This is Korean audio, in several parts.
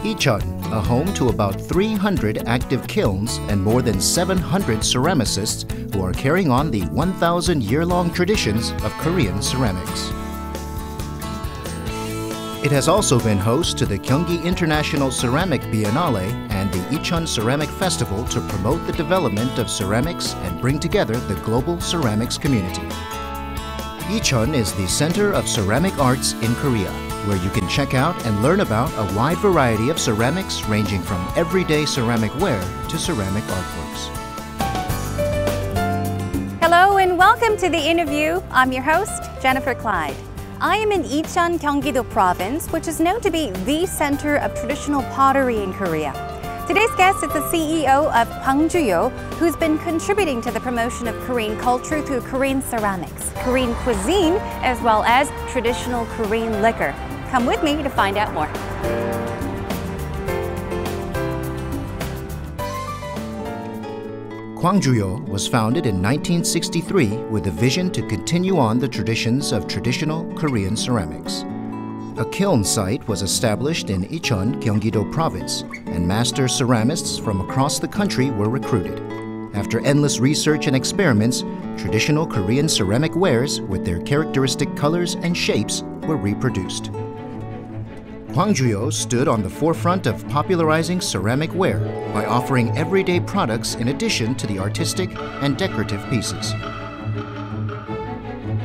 Icheon, a home to about 300 active kilns and more than 700 ceramicists who are carrying on the 1,000-year-long traditions of Korean ceramics. It has also been host to the Gyeonggi International Ceramic Biennale and the Icheon Ceramic Festival to promote the development of ceramics and bring together the global ceramics community. Icheon is the center of ceramic arts in Korea, where you can check out and learn about a wide variety of ceramics ranging from everyday ceramic ware to ceramic artworks. Hello and welcome to the interview. I'm your host, Jennifer Clyde. I am in Icheon, Gyeonggi-do Province, which is known to be the center of traditional pottery in Korea. Today's guest is the CEO of Gwangju-yo, who's been contributing to the promotion of Korean culture through Korean ceramics, Korean cuisine, as well as traditional Korean liquor. Come with me to find out more. Gwangju-yo was founded in 1963 with a vision to continue on the traditions of traditional Korean ceramics. A kiln site was established in Icheon, Gyeonggi-do Province, and master ceramists from across the country were recruited. After endless research and experiments, traditional Korean ceramic wares with their characteristic colors and shapes were reproduced. Gwangju-yo stood on the forefront of popularizing ceramic ware by offering everyday products in addition to the artistic and decorative pieces.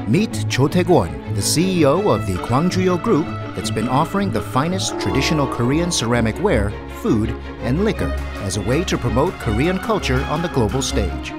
Meet Cho Tae-kwon, the CEO of the Gwangju-yo Group that's been offering the finest traditional Korean ceramic ware, food, and liquor as a way to promote Korean culture on the global stage.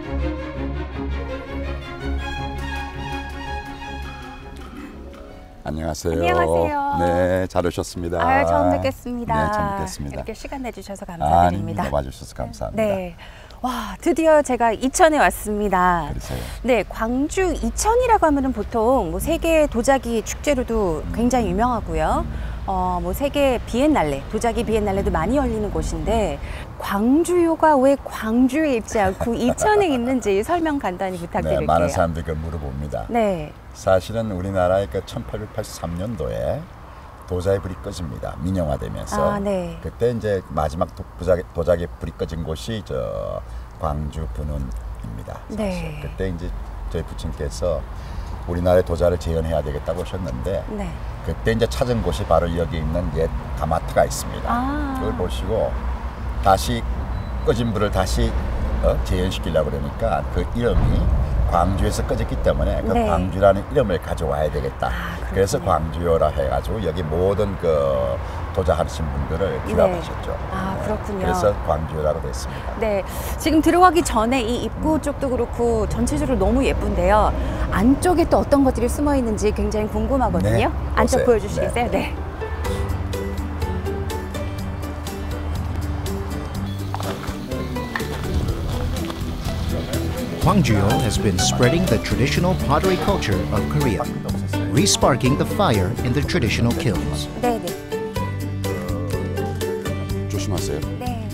안녕하세요. 안녕하세요. 네, 잘 오셨습니다. 처음 뵙겠습니다. 네, 처음 뵙겠습니다. 이렇게 시간 내주셔서 감사드립니다. 아닙니다. 와주셔서 감사합니다. 네. 와, 드디어 제가 이천에 왔습니다. 그러세요. 네, 광주 이천이라고 하면은 보통 뭐 세계 도자기 축제로도 굉장히 유명하고요. 뭐 세계 비엔날레, 도자기 비엔날레도 많이 열리는 곳인데 광주요가 왜 광주에 있지 않고 이천에 있는지 설명 간단히 부탁드릴게요. 네, 많은 사람들이 그걸 물어봅니다. 네. 사실은 우리나라의 그 1883년도에 도자기 불이 꺼집니다. 민영화되면서. 네. 그때 이제 마지막 도자기 불이 꺼진 곳이 저 광주 분원입니다. 사실. 네. 그때 이제 저희 부친께서 우리나라의 도자를 재현해야 되겠다고 하셨는데 네. 그때 이제 찾은 곳이 바로 여기 있는 옛 가마트가 있습니다. 그걸 보시고 다시 꺼진 불을 다시 재현시키려고 그러니까 그 이름이 광주에서 꺼졌기 때문에 그 네. 광주라는 이름을 가져와야 되겠다. 그래서 광주요라 해가지고 여기 모든 그 도자하시는 분들을 규합하셨죠. 그렇군요. 그래서 광주요라고 됐습니다. 네, 지금 들어가기 전에 이 입구 쪽도 그렇고 전체적으로 너무 예쁜데요. 안쪽에 또 어떤 것들이 숨어 있는지 굉장히 궁금하거든요. 네, 안쪽 보세요. 보여주시겠어요? 네. Gwangju-yo has been spreading the traditional pottery culture of Korea, re-sparking the fire in the traditional kilns. 네, 네. 조심하세요. 네.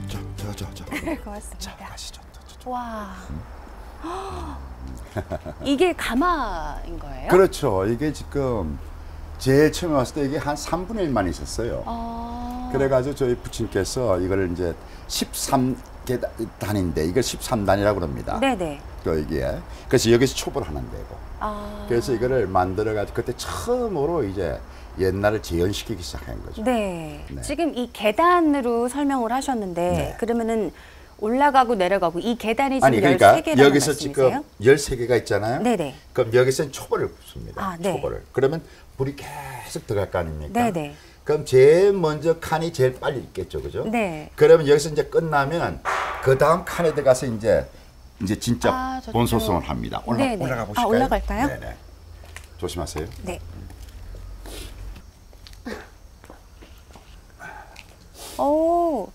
자. 고맙습니다. 자, 가시죠. 와. 이게 가마인 거예요? 그렇죠. 이게 지금 제일 처음에 왔을 때 이게 한 3분의 1만 있었어요. 그래가지고 저희 부친께서 이걸 이제 13계단인데 이걸 13단이라고 그럽니다. 네네. 이게 그래서 여기서 촉을 하는 데고. 그래서 이거를 만들어가지고 그때 처음으로 이제 옛날을 재현시키기 시작한 거죠. 네. 네. 지금 이 계단으로 설명을 하셨는데 네. 그러면은 올라가고 내려가고 이 계단이 지금 아니 그러니까 13개라는 여기서 말씀이세요? 지금 13개가 있잖아요. 네네. 그럼 여기서는 촉을 붓습니다. 네. 촉을. 그러면 불이 계속 들어갈 거 아닙니까? 네네. 그럼 제일 먼저 칸이 제일 빨리 있겠죠, 그죠? 네. 그러면 여기서 이제 끝나면 그 다음 칸에 들어가서 이제 진짜 저쪽. 본소송을 합니다. 네네. 올라가 보실까요? 올라갈까요? 네네. 조심하세요. 네. 오,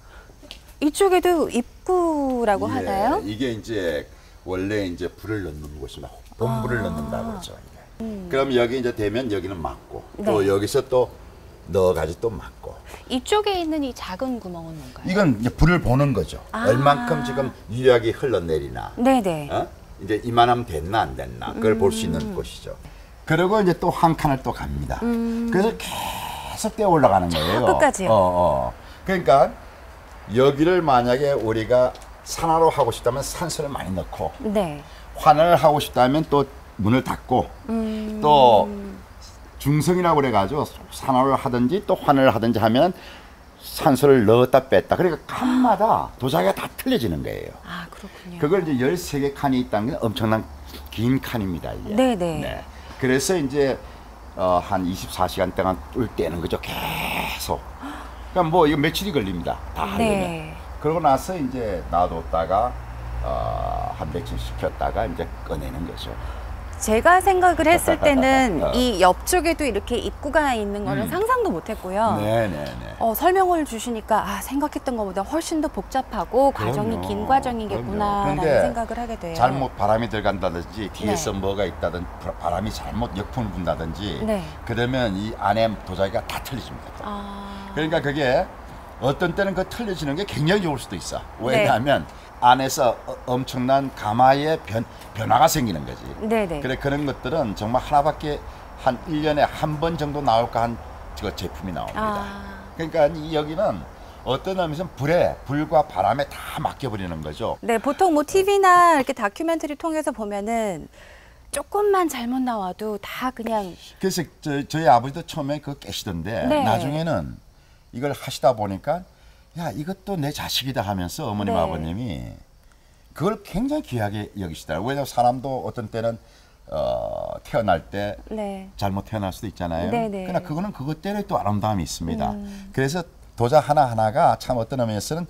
이쪽에도 입구라고 하나요? 이게 이제 원래 이제 불을 넣는 곳이다. 본불을 넣는다 그러죠. 이게. 그럼 여기 이제 되면 여기는 막고 또 네. 여기서 또 넣어가지고 또 막고. 이쪽에 있는 이 작은 구멍은 뭔가요? 이건 이제 불을 보는 거죠. 얼만큼 지금 유약이 흘러내리나. 네네. 이제 이만하면 됐나 안 됐나 그걸 볼 수 있는 곳이죠. 그리고 이제 또 한 칸을 또 갑니다. 그래서 계속 뛰어 올라가는 거예요. 끝까지요? 그러니까 여기를 만약에 우리가 산화로 하고 싶다면 산소를 많이 넣고 네. 환을 하고 싶다면 또 문을 닫고 또 중성이라고 그래가지고 산화를 하든지 또 환을 하든지 하면 산소를 넣었다 뺐다. 그러니까 칸마다 도자기가 다 틀려지는 거예요. 아, 그렇군요. 그걸 이제 13개 칸이 있다는 게 엄청난 긴 칸입니다. 이게. 네네. 네. 그래서 이제 한 24시간 동안 뚫 떼는 거죠. 계속. 그러니까 뭐 이거 며칠이 걸립니다. 다 하려면. 네. 그러고 나서 이제 놔뒀다가 한 며칠 식혔다가 이제 꺼내는 거죠. 제가 생각을 했을 때는 이 옆쪽에도 이렇게 입구가 있는 거는 상상도 못했고요. 네네네. 설명을 주시니까 생각했던 것보다 훨씬 더 복잡하고 과정이 긴 과정이겠구나라는 생각을 하게 돼요. 잘못 바람이 들어간다든지 뒤에서 뭐가 있다든지 바람이 잘못 역풍을 분다든지 그러면 이 안에 도자기가 다 틀려집니다. 그러니까 그게 어떤 때는 그 틀려지는 게 굉장히 좋을 수도 있어. 왜냐하면 안에서 엄청난 가마의 변화가 생기는 거지. 네네. 그래 그런 것들은 정말 하나밖에 한 1년에 한 번 정도 나올까 한 제품이 나옵니다. 그러니까 여기는 어떤 의미에서는 불과 바람에 다 맡겨버리는 거죠. 네, 보통 뭐 TV나 이렇게 다큐멘터리 통해서 보면은 조금만 잘못 나와도 다 그냥. 그래서 저희 아버지도 처음에 그거 깨시던데 나중에는 이걸 하시다 보니까 야 이것도 내 자식이다 하면서 어머님 아버님이 그걸 굉장히 귀하게 여기시더라고요. 왜냐하면 사람도 어떤 때는 태어날 때 잘못 태어날 수도 있잖아요. 그러나 그거는 그것대로 또 아름다움이 있습니다. 그래서 도자 하나하나가 참 어떤 의미에서는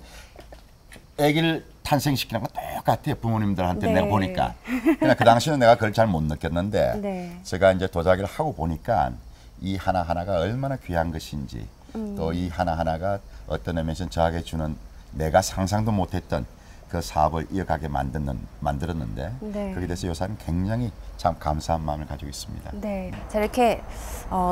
아기를 탄생시키는 거 똑같아요. 부모님들한테 내가 보니까. 그러나 그 당시에는 내가 그걸 잘 못 느꼈는데 제가 이제 도자기를 하고 보니까 이 하나하나가 얼마나 귀한 것인지 또 이 하나하나가 어떤 의미에서는 저에게 주는 내가 상상도 못했던 그 사업을 이어가게 만들었는데 그렇게 돼서 요새는 굉장히 참 감사한 마음을 가지고 있습니다. 네, 자 이렇게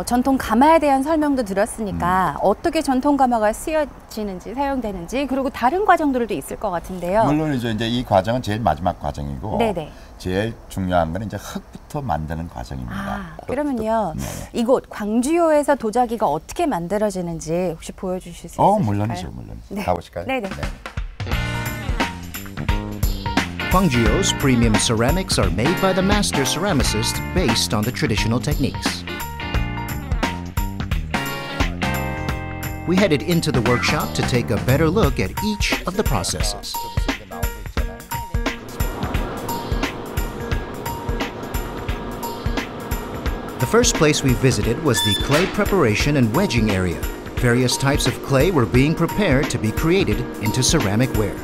전통 가마에 대한 설명도 들었으니까 어떻게 전통 가마가 쓰여지는지 사용되는지 그리고 다른 과정들도 있을 것 같은데요. 물론이죠. 이제 이 과정은 제일 마지막 과정이고 제일 중요한 건 이제 흙부터 만드는 과정입니다. 그러면요, 이곳 광주요에서 도자기가 어떻게 만들어지는지 혹시 보여주실 수 있을까요? 물론이죠, 물론. 가보실까요? 네네. Gwangju's premium ceramics are made by the master ceramicist based on the traditional techniques. We headed into the workshop to take a better look at each of the processes. The first place we visited was the clay preparation and wedging area. Various types of clay were being prepared to be created into ceramic ware.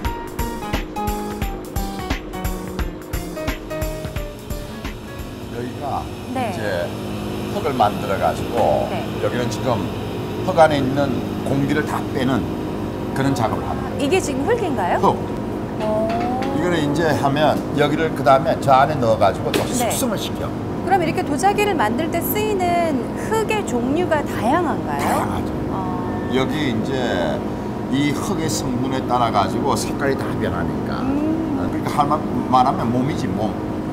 여기가 이제 흙을 만들어 가지고 여기는 지금 흙 안에 있는 공기를 다 빼는 그런 작업을 합니다. 이게 지금 흙인가요? 흙. 이거는 이제 하면 여기를 그 다음에 저 안에 넣어 가지고 또 숙성을 시켜. 그럼 이렇게 도자기를 만들 때 쓰이는 흙의 종류가 다양한가요? 다양하죠. 여기 이제 이 흙의 성분에 따라 가지고 색깔이 다 변하니까. 그러니까 말하면 몸이지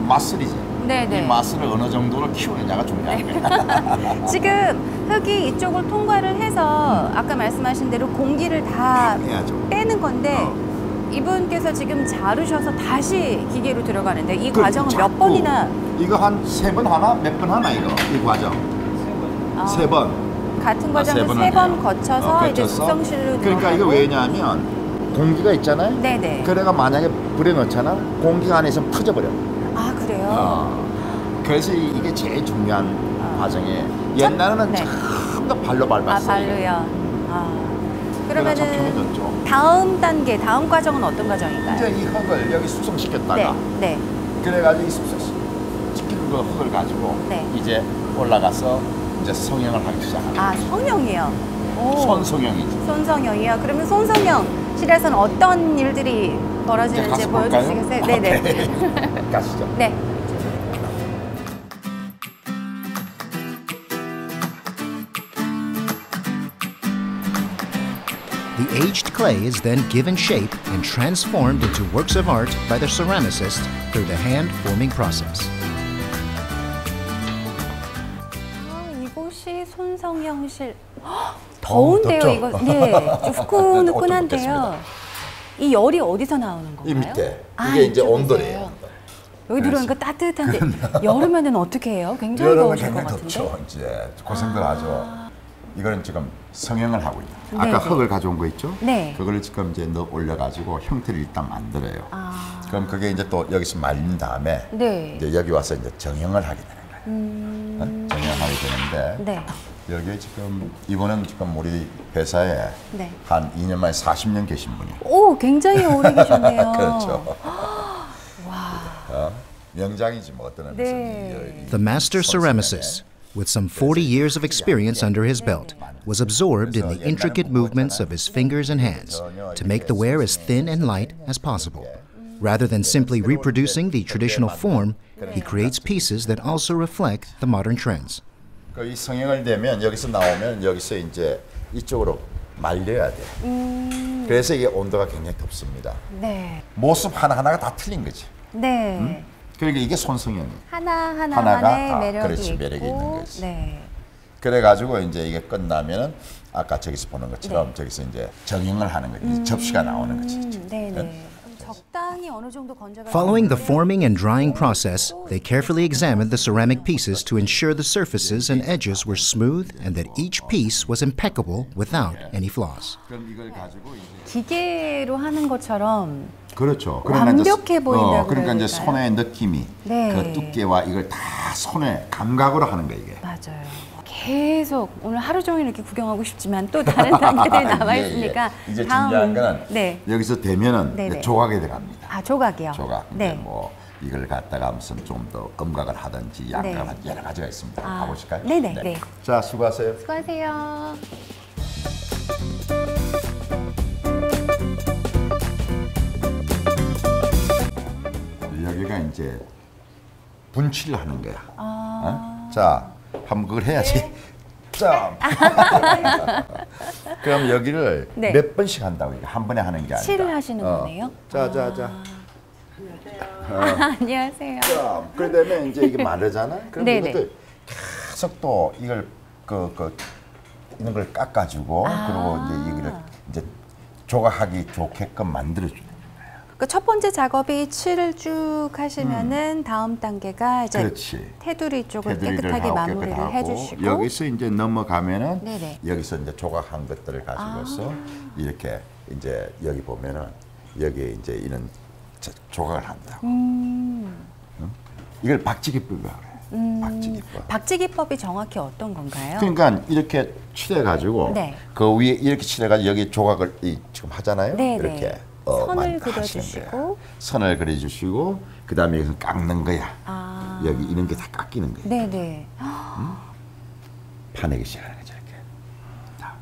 마슬이지. 이 마슬을 어느 정도로 키우느냐가 중요한 거예요. 지금 흙이 이쪽을 통과를 해서 아까 말씀하신 대로 공기를 다 빼는 건데 이분께서 지금 자르셔서 다시 기계로 들어가는데 이 과정은 몇 번이나? 이거 한 3번 하나? 몇 번 하나 이거? 이 과정. 3번. 같은 과정을 3번 거쳐서 이제 숙성실로 그러니까 이거 왜냐하면 공기가 있잖아요. 그래가 만약에 불에 넣잖아. 공기가 안에 있으면 터져버려. 아 그래요? 그래서 이게 제일 중요한 과정이에요. 옛날에는 전부 발로 밟았어요. 발로요. 그러면은 다음 단계, 다음 과정은 어떤 과정인가요? 이제 이 흙을 여기 숙성시켰다가 그래가지고 이 숙성시킨 그 흙을 가지고 이제 올라가서 이제 성형을 하기 시작합니다. 성형이요? 손성형이죠. 손성형이요? 그러면 손성형실에서는 어떤 일들이 벌어지는지 보여주시겠어요? 네네. 가시죠. 네. The aged clay is then given shape and transformed into works of art by the ceramicist through the hand-forming process. 서울시 손성형실. 더운데요, 덥죠? 이거. 네, 좀 후끈후끈한데요. 이 열이 어디서 나오는 건가요? 이 밑에. 이게 이제 온도래요. 여기 들어오니까 따뜻한데 여름에는 어떻게 해요? 굉장히 여름은 더우실 것 굉장히 같은데. 덥죠. 이제 고생들 하죠. 이거는 지금 성형을 하고 있다. 네, 아까 네. 흙을 가져온 거 있죠? 네. 그걸 지금 이제 넣어 올려가지고 형태를 일단 만들어요. 그럼 그게 이제 또 여기서 말린 다음에 네. 이제 여기 와서 이제 정형을 하게 되는 거예요. 정형하게 되는데 네. 여기 지금 이분은 지금 우리 회사에 네. 한 2년 만에 40년 계신 분이에요. 오, 굉장히 오래 계셨네요. 그렇죠. 명장이지 뭐 어떤 의미에서. 네. The master ceramicist, with some 40 years of experience under his belt, was absorbed in the intricate movements of his fingers and hands to make the ware as thin and light as possible. Rather than simply reproducing the traditional form, he creates pieces that also reflect the modern trends. 이 성형을 되면 여기서 나오면 여기서 이제 이쪽으로 말려야 돼. 그래서 이게 온도가 굉장히 덥습니다. 네. 모습 하나하나가 다 틀린 거지. 네. 그러니까 이게 손성형이에요. 하나만의 하나가 매력이 그렇지, 있고. 매력이 있는 거지. 네. 그래가지고 이제 이게 끝나면은 아까 저기서 보는 것처럼 저기서 이제 정형을 하는 거지. 접시가 나오는 거지. 네네. 적당히 어느 정도 건져가. Following the forming and drying process, they carefully examined the ceramic pieces to ensure the surfaces and edges were smooth and that each piece was impeccable without any flaws. 그럼 이걸 가지고 이제 기계로 하는 것처럼 그렇죠. 완벽해 보인다고 그러니까 이제 그래야 손의 느낌이 네. 그 두께와 이걸 다 손의 감각으로 하는 거예요, 이게. 맞아요. 계속 오늘 하루 종일 이렇게 구경하고 싶지만 또 다른 단계들이 남아 예, 예. 있으니까 이제 다음 중요한 거는 네. 여기서 되면은 네네. 이제 조각에 들어갑니다. 아, 조각이요. 조각. 네. 이제 뭐 이걸 갖다가 무슨 좀 더 음각을 하든지 양각을 네. 하든지 여러 가지가 있습니다. 아, 가보실까요? 네네, 네. 자, 수고하세요. 수고하세요. 여기가 이제 분칠을 하는 거야. 어? 자, 한번 그걸 해야지. 네. 자. 그럼 여기를 네. 몇 번씩 한다고 이게 한 번에 하는 게 아니라. 칠을 하시는 거네요? 자. 안녕하세요. 자, 그러면 이제 이게 마르잖아. 그럼 네네. 이것도 계속 또 이걸 이런 걸 깎아주고 그리고 이제 여기를 이제 조각하기 좋게끔 만들어주는 거예요. 그러니까 첫 번째 작업이 칠을 쭉 하시면은 다음 단계가 이제 그렇지. 테두리 쪽을 테두리를 깨끗하게 하고 마무리를 깨끗하고 해주시고 여기서 이제 넘어가면은 네네. 여기서 이제 조각한 것들을 가지고서 이렇게 이제 여기 보면은 여기에 이제 이런 조각을 한다고. 응? 이걸 박지기법이라고 그래. 박지기법. 박지기법이 정확히 어떤 건가요? 그러니까 이렇게 칠해가지고 네. 그 위에 이렇게 칠해가지고 여기 조각을 지금 하잖아요. 네네. 이렇게 선을 하시는 그려주시고 거야. 선을 그려주시고 그 다음에 여기서 깎는 거야. 아. 여기 이런 게 다 깎이는 거야. 네네. 파내기 시작하는 거죠. 이렇게. 자.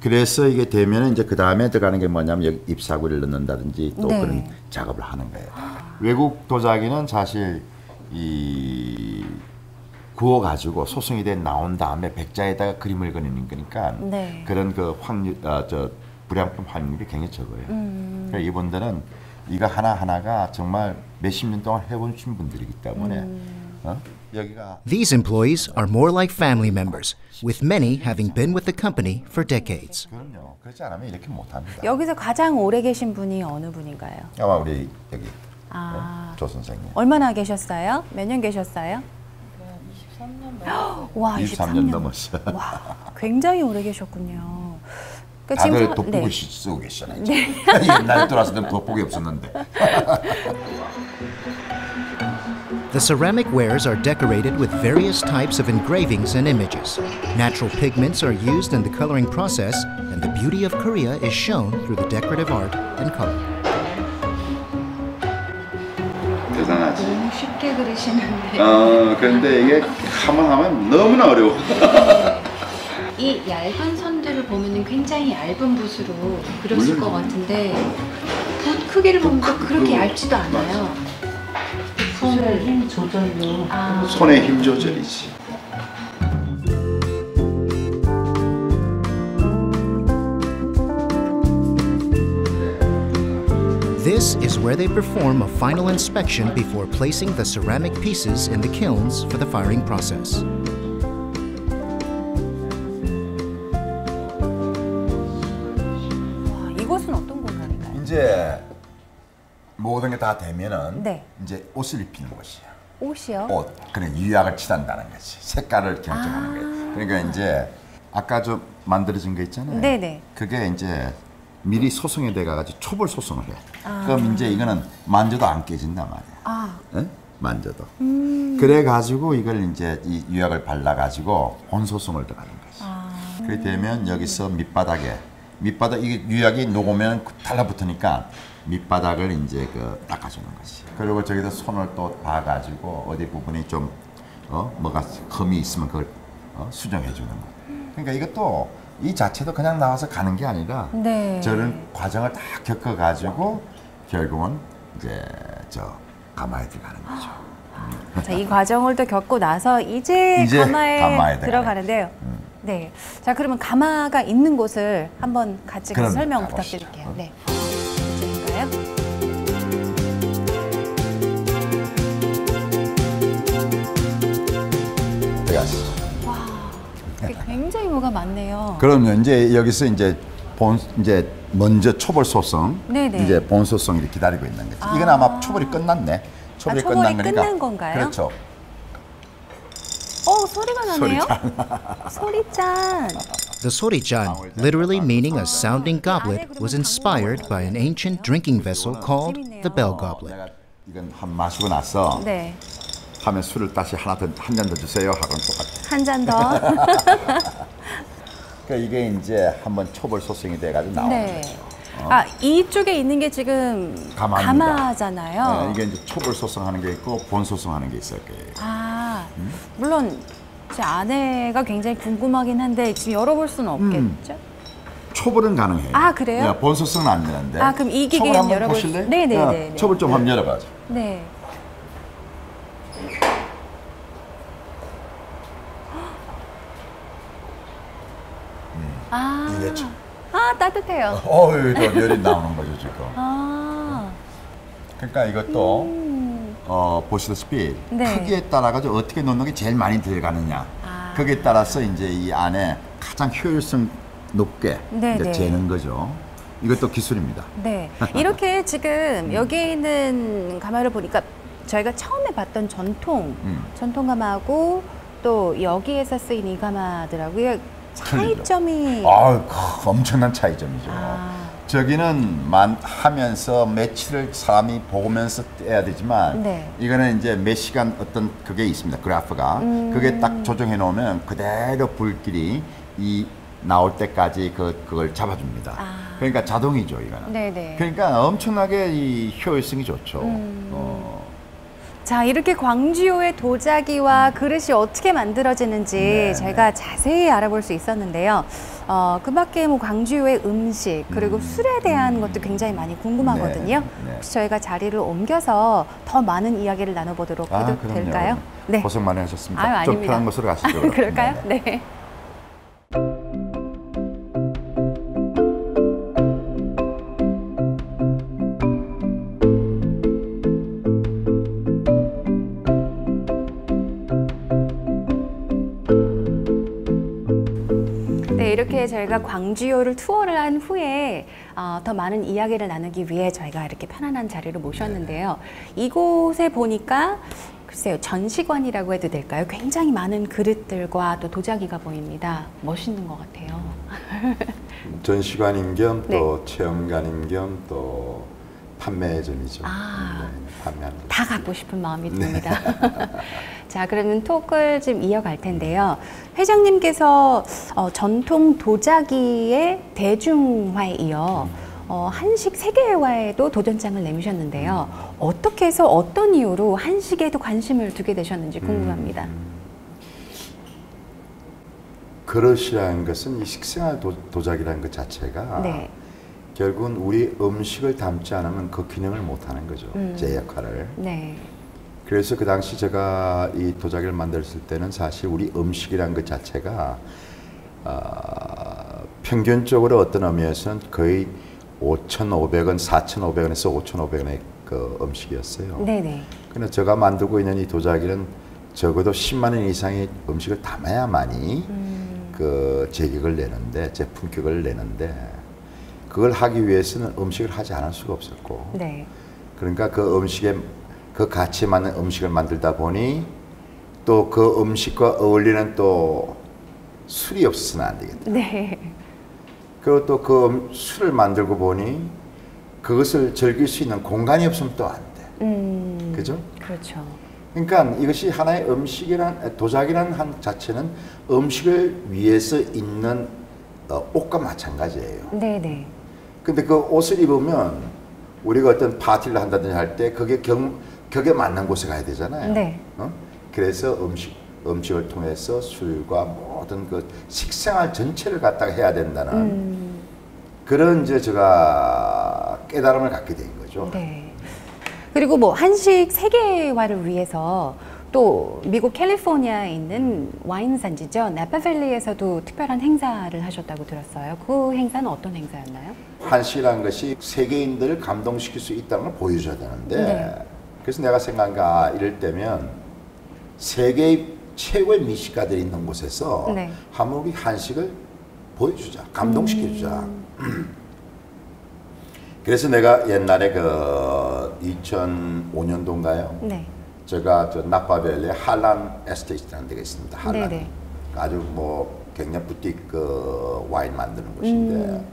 그래서 이게 되면은 이제 그 다음에 들어가는 게 뭐냐면 여기 ip사구리를 넣는다든지 또 네. 그런 작업을 하는 거예요. 외국 도자기는 사실 이 구워 가지고 소성이 돼 나온 다음에 백자에다가 그림을 그리는 거니까 네. 그런 그 확률 불량품 확률이 굉장히 적어요. 그러니까 이분들은 이거 하나하나가 정말 몇십 년 동안 해보신 분들이기 때문에 여기가 These employees are more like family members, with many having been with the company for decades. 그럼요. 그렇지 않으면 이렇게 못합니다. 여기서 가장 오래 계신 분이 어느 분인가요? 아마 우리 여기 조 선생님. 얼마나 계셨어요? 몇 년 계셨어요? 23년 와, 23년 넘었어. 와, 굉장히 오래 계셨군요. 그러니까 다들 지금 돋보기 네. 쓰고 계시잖아요. 옛날에 돌아왔을 때는 돋보기 없었는데. The ceramic wares are decorated with various types of engravings and images. Natural pigments are used in the coloring process, and the beauty of Korea is shown through the decorative art and color. 대단하지. 너무 쉽게 그리시는데 그런데 이게 한번 하면 너무나 어려워. 이 얇은 선들을 보면 굉장히 얇은 붓으로 그렸을 것 같은데 붓 크기를 보니까 그렇게 얇지도 않아요. 손의 힘 조절로 손의 힘 조절이지. This is where they perform a final inspection before placing the ceramic pieces in the kilns for the firing process. 이제 모든 게 다 되면은 네. 이제 옷을 입히는 것이야. 옷이요? 옷. 그래 유약을 칠한다는 거지. 색깔을 결정하는 거지. 그러니까 이제 아까 저 만들어진 거 있잖아요. 네네. 그게 이제 미리 소송에 돼가지고 초벌 소송을 해. 그럼 이제 이거는 만져도 안 깨진단 말이야. 응? 만져도. 그래가지고 이걸 이제 이 유약을 발라가지고 본소송을 들어가는 거지. 그렇게 되면 여기서 밑바닥에 이게 유약이 녹으면 달라붙으니까 밑바닥을 이제 그 닦아주는 거지. 그리고 저기다 손을 또 봐가지고 어디 부분이 좀 뭐가 흠이 있으면 그걸 수정해 주는 거. 그러니까 이것도 이 자체도 그냥 나와서 가는 게 아니라 네. 저런 과정을 다 겪어가지고 결국은 이제 저 가마에 들어가는 거죠. 자, 이 과정을 또 겪고 나서 이제 가마에 들어가는데요. 네. 자, 그러면 가마가 있는 곳을 한번 같이 설명 가보시죠. 부탁드릴게요. 네. 이쪽인가요? 들어가시죠. 굉장히 뭐가 많네요. 그러면 이제 여기서 이제 이제 먼저 초벌 소송, 네네. 이제 본 소송이 기다리고 있는 거지. 이건 아마 초벌이 끝났네. 초벌이 끝난 거니까. 끝난 건가요? 그렇죠. 소리가 나네요. 소리짠. The sorichan, literally meaning a sounding goblet, was inspired by an ancient drinking vessel called the bell goblet. 내가 이건 한 마시고 나서 네. 하면 술을 다시 한 잔 더 주세요 하고는 똑같아. 한 잔 더. 그러니까 이게 이제 한번 초벌 소송이 돼가지고 나오는 네. 거죠. 이쪽에 있는 게 지금 가마잖아요. 네, 이게 이제 초벌 소송하는 게 있고 본 소송하는 게 있을 거예요. 물론 제 아내가 굉장히 궁금하긴 한데 지금 열어볼 수는 없겠죠? 초벌은 가능해요. 그래요? 네, 본 소송은 안 되는데. 그럼 이 기계는 초벌 한번 열어볼 보실래요? 네네네. 초벌 좀 한번 열어봐죠. 네. 이게 참. 따뜻해요. 또 열이 나오는 거죠 지금. 그러니까 이것도 보시다시피 네. 크기에 따라 가지고 어떻게 넣는 게 제일 많이 들어가느냐. 거기에 따라서 이제 이 안에 가장 효율성 높게 이제 재는 거죠. 이것도 기술입니다. 네. 이렇게 지금 여기 있는 가마를 보니까 저희가 처음에 봤던 전통 가마하고 또 여기에서 쓰인 이 가마들하고요. 차이점이 엄청난 차이점이죠. 저기는 하면서 며칠을 사람이 보면서 떼야 되지만 이거는 이제 몇 시간 어떤 그게 있습니다. 그래프가 그게 딱 조정해 놓으면 그대로 불길이 이 나올 때까지 그걸 잡아줍니다. 그러니까 자동이죠 이거는. 네네. 그러니까 엄청나게 이 효율성이 좋죠. 자, 이렇게 광주요의 도자기와 그릇이 어떻게 만들어지는지 저희가 자세히 알아볼 수 있었는데요. 그 밖에 뭐 광주요의 음식 그리고 술에 대한 것도 굉장히 많이 궁금하거든요. 혹시 저희가 자리를 옮겨서 더 많은 이야기를 나눠보도록 해도 될까요? 네. 고생 많이 하셨습니다. 좀 편한 곳으로 가시죠. 그럴까요? 네. 이렇게 저희가 광주요를 투어를 한 후에 더 많은 이야기를 나누기 위해 저희가 이렇게 편안한 자리로 모셨는데요. 이곳에 보니까 글쎄요, 전시관이라고 해도 될까요? 굉장히 많은 그릇들과 또 도자기가 보입니다. 멋있는 것 같아요. 전시관인 겸 또 체험관인 겸 또 판매점이죠. 판매합니다. 다 갖고 싶은 마음이 듭니다. 자, 그러면 톡을 좀 이어갈 텐데요. 회장님께서 전통 도자기의 대중화에 이어 한식 세계화에도 도전장을 내미셨는데요. 어떻게 해서 어떤 이유로 한식에도 관심을 두게 되셨는지 궁금합니다. 그릇이라는 것은 이 식생활 도자기라는 것 자체가 결국은 우리 음식을 담지 않으면 그 기능을 못하는 거죠. 제 역할을. 그래서 그 당시 제가 이 도자기를 만들었을 때는 사실 우리 음식이라는 것 자체가 평균적으로 어떤 의미에서는 거의 5,500원, 4,500원에서 5,500원의 그 음식이었어요. 그런데 제가 만들고 있는 이 도자기는 적어도 10만 원 이상의 음식을 담아야만이 그 제격을 내는데, 제품격을 내는데 그걸 하기 위해서는 음식을 하지 않을 수가 없었고 네. 그러니까 그 음식에 그 가치에 맞는 음식을 만들다 보니 또 그 음식과 어울리는 또 술이 없어서는 안 되겠다. 네. 그리고 또 그 술을 만들고 보니 그것을 즐길 수 있는 공간이 없으면 또 안 돼. 그죠? 그렇죠. 그러니까 이것이 하나의 도자기란 한 자체는 음식을 위해서 있는 옷과 마찬가지예요. 네네. 근데 그 옷을 입으면 우리가 어떤 파티를 한다든지 할 때 그게 격에 맞는 곳에 가야 되잖아요. 네. 그래서 음식을 통해서 술과 모든 그 식생활 전체를 갖다가 해야 된다는 그런 이제 제가 깨달음을 갖게 된 거죠. 네. 그리고 뭐 한식 세계화를 위해서 또 미국 캘리포니아에 있는 와인 산지죠. 나파밸리에서도 특별한 행사를 하셨다고 들었어요. 그 행사는 어떤 행사였나요? 한식이라는 것이 세계인들을 감동시킬 수 있다는 걸 보여줘야 되는데 네. 그래서 내가 생각한 이럴 때면 세계의 최고의 미식가들이 있는 곳에서 네. 한번 우리 한식을 보여주자, 감동시켜주자. 그래서 내가 옛날에 그 2005년도인가요? 네. 제가 저 나파밸리에 할란 에스테이트라는 데가 있습니다. 할란. 네네. 아주 뭐 굉장히 부티크 그 와인 만드는 곳인데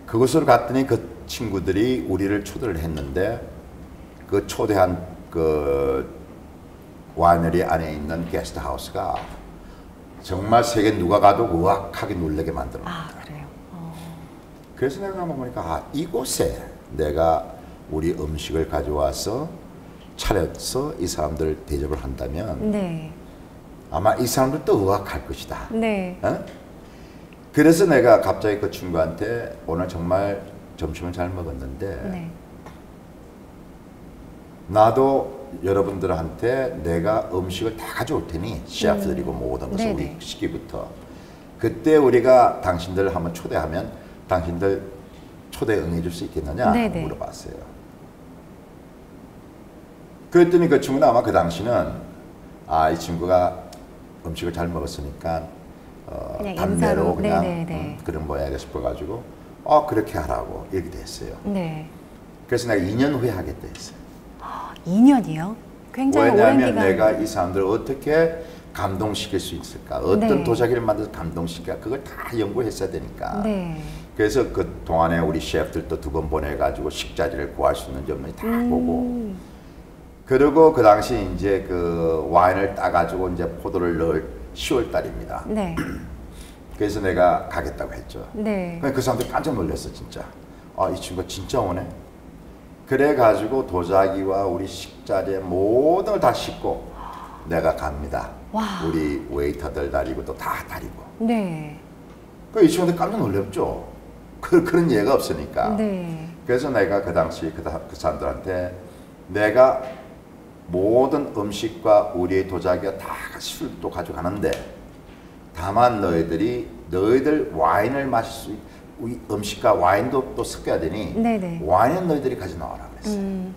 그곳을 갔더니 그 친구들이 우리를 초대를 했는데 그 초대한 그 와이너리 안에 있는 게스트하우스가 정말 세계 누가 가도 우악하게 놀라게 만들었습니다. 아, 그래요? 그래서 내가 한번 보니까 이곳에 내가 우리 음식을 가져와서 차려서 이 사람들 대접을 한다면 네. 아마 이 사람들도 의학할 것이다. 네. 그래서 내가 갑자기 그 친구한테 오늘 정말 점심을 잘 먹었는데 네. 나도 여러분들한테 내가 음식을 다 가져올 테니 셰프들이고 모든 것을 네네. 우리 식기부터 그때 우리가 당신들 한번 초대하면 당신들 초대 응해줄 수 있겠느냐 네네. 물어봤어요. 그랬더니 그 친구는 아마 그 당시는 이 친구가 음식을 잘 먹었으니까 그냥 담내로 인사로. 그냥 네네네. 그런 모양이가 싶어가지고 그렇게 하라고 이렇게 됐어요. 네. 그래서 내가 2년 후에 하겠다 했어요. 2년이요? 굉장히 오랜 왜냐하면 기간. 내가 이 사람들을 어떻게 감동시킬 수 있을까? 어떤 네. 도자기를 만들어서 감동시킬까? 그걸 다 연구했어야 되니까. 네. 그래서 그 동안에 우리 셰프들도 2번 보내가지고 식자리를 구할 수 있는 점을 다 보고 그리고 그 당시 이제 그 와인을 따가지고 이제 포도를 넣을 10월 달입니다. 네. 그래서 내가 가겠다고 했죠. 네. 그 사람들 깜짝 놀랐어 진짜. 이 친구가 진짜 오네. 그래가지고 도자기와 우리 식자리에 모든 걸 다 싣고 내가 갑니다. 와. 우리 웨이터들 다리고 또 다 다리고. 네. 이 친구들 깜짝 놀랍죠. 그런 예가 없으니까. 네. 그래서 내가 그 당시 그 사람들한테 내가 모든 음식과 우리의 도자기가 다 술도 가져가는데 다만 너희들 와인을 마실 수 우리 음식과 와인도 또 섞여야 되니 네네. 와인은 너희들이 가져나와라 그랬어요.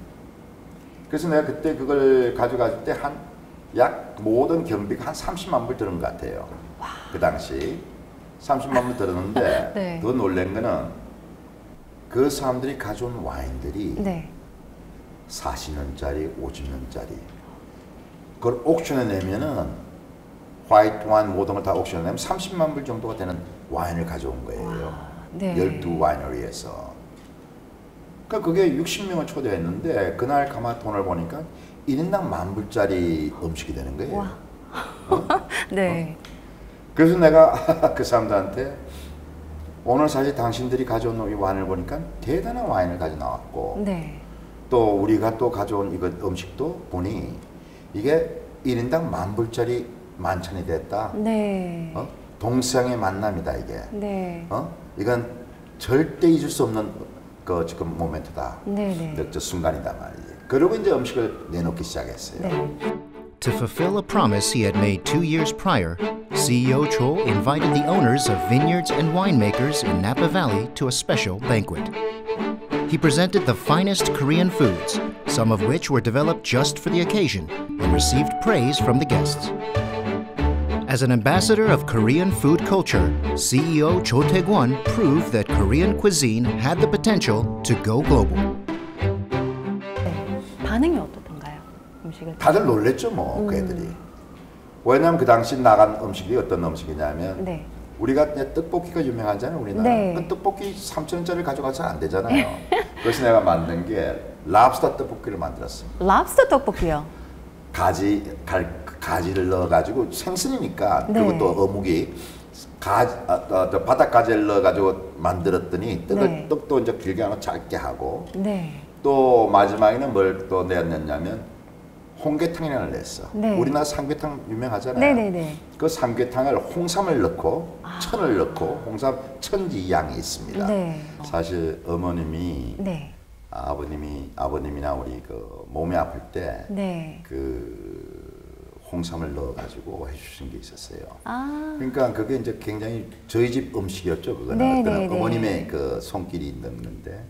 그래서 내가 그때 그걸 가져갈 때 약 모든 경비가 한 30만 불 드는 것 같아요. 그 당시 30만 불 들었는데 네. 더 놀란 거는 그 사람들이 가져온 와인들이 네. 40년짜리, 50년짜리 그걸 옥션에 내면은 화이트 와인 모든 걸 다 옥션에 내면 30만 불 정도가 되는 와인을 가져온 거예요. 네. 12 와이너리에서. 그러니까 그게 60명을 초대했는데 그날 가만 돈을 보니까 1인당 10,000불짜리 음식이 되는 거예요. 와. 네. 그래서 내가 그 사람들한테 오늘 사실 당신들이 가져온 이 와인을 보니까 대단한 와인을 가져 나왔고 네. 또 우리가 또 가져온 이거 음식도 보니 이게 1인당 10,000불짜리 만찬이 됐다. 네. 동성의 만남이다 이게. 네. 이건 절대 잊을 수 없는 그 지금 모멘트다. 네네. 저 순간이다 말이지. 그리고 이제 음식을 내놓기 시작했어요. 네. To fulfill a promise he had made 2 years prior, CEO Cho invited the owners of vineyards and winemakers in Napa Valley to a special banquet. He presented the finest Korean foods, some of which were developed just for the occasion, and received praise from the guests. As an ambassador of Korean food culture, CEO Cho Tae-kwon proved that Korean cuisine had the potential to go global. 네. 반응이 어떻던가요? 음식을 다들 놀랬죠, 뭐, 그 애들이. 왜냐면 그 당시 나간 음식이 어떤 음식이냐면 네. 우리가 이제 떡볶이가 유명하잖아요, 우리나라. 네. 그 떡볶이 3,000원짜리 가져가서 안 되잖아요. 그래서 내가 만든 게 랍스터 떡볶이를 만들었습니다. 랍스터 떡볶이요? 가지를 넣어가지고 생선이니까 네. 그리고 또 어묵이 바닥 가지를 넣어가지고 만들었더니 네. 떡도 이제 길게 하고 짧게 하고 네. 또 마지막에는 뭘 또 내었냐면 홍게탕이라는 걸 냈어. 네. 우리나라 삼계탕 유명하잖아요. 네네네. 그 삼계탕을 홍삼을 넣고 천을 넣고 홍삼 천지양이 있습니다. 네. 사실 어머님이 네. 아버님이나 우리 그 몸이 아플 때 네. 그 홍삼을 넣어가지고 해주신 게 있었어요. 아. 그러니까 그게 이제 굉장히 저희 집 음식이었죠. 그거는 네, 그건 네, 네. 어머님의 그 손길이 있는 건데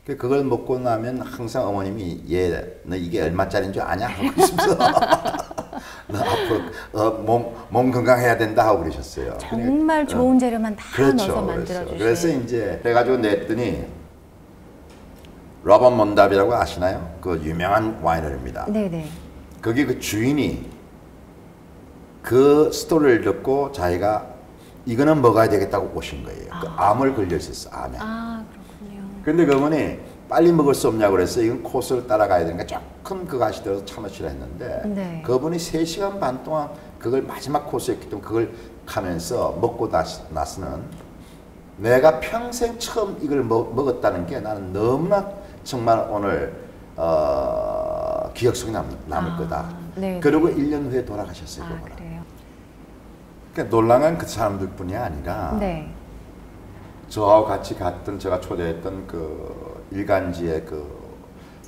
그걸 먹고 나면 항상 어머님이 너 이게 얼마짜리인 줄 아냐 하고 있으면서 너 앞으로 몸 건강해야 된다 하고 그러셨어요. 정말 좋은 재료만 다 그렇죠, 넣어서 만들어주시는. 그래서 이제 해가지고 냈더니 로버트 먼답이라고 아시나요? 그 유명한 와이너리입니다. 네네. 거기 그 주인이 그 스토리를 듣고 자기가 이거는 먹어야 되겠다고 오신 거예요. 그 암을 걸려 있었어, 암에. 아 그렇군요. 근데 그분이 빨리 먹을 수 없냐고 그래서 이건 코스를 따라가야 되니까 조금 그 가시더라도 참으시라 했는데 네. 그분이 3시간 반 동안 그걸 마지막 코스였기 때문에 그걸 하면서 먹고 나서는 내가 평생 처음 이걸 먹었다는 게 나는 너무나 정말 오늘 기억 속에 남을 거다. 네. 그리고 1년 후에 돌아가셨어요. 아 그분은. 그래요. 그러니까 놀라운 그 사람들뿐이 아니라 네. 저하고 같이 갔던 제가 초대했던 그 일간지의 그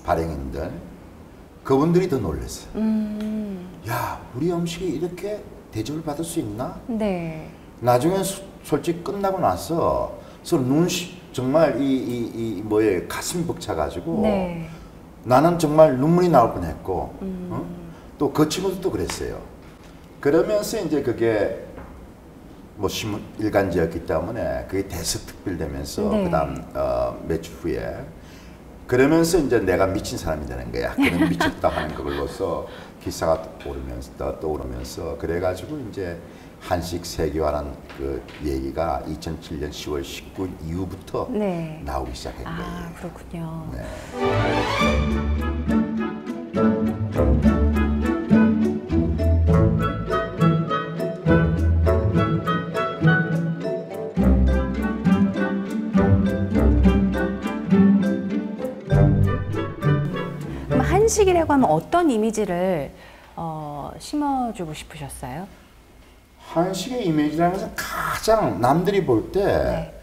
발행인들 그분들이 더 놀랐어요. 야, 우리 음식이 이렇게 대접을 받을 수 있나? 네. 나중에 솔직히 끝나고 나서 서로 정말 뭐에 가슴이 벅차가지고 네. 나는 정말 눈물이 나올 뻔했고 또 그 친구들도 그랬어요. 그러면서 이제 그게 뭐 신문 일간지였기 때문에 그게 대서특필되면서 네. 그다음 몇 주 후에 그러면서 이제 내가 미친 사람이 되는 거야. 그런 미쳤다 하는 그걸로서 기사가 떠오르면서 그래가지고 이제 한식 세계화라는 그 얘기가 2007년 10월 19일 이후부터 네. 나오기 시작한 거예요. 아 그렇군요. 네. 그럼 한식이라고 하면 어떤 이미지를 심어주고 싶으셨어요? 한식의 이미지라는 것은 가장 남들이 볼 때 네.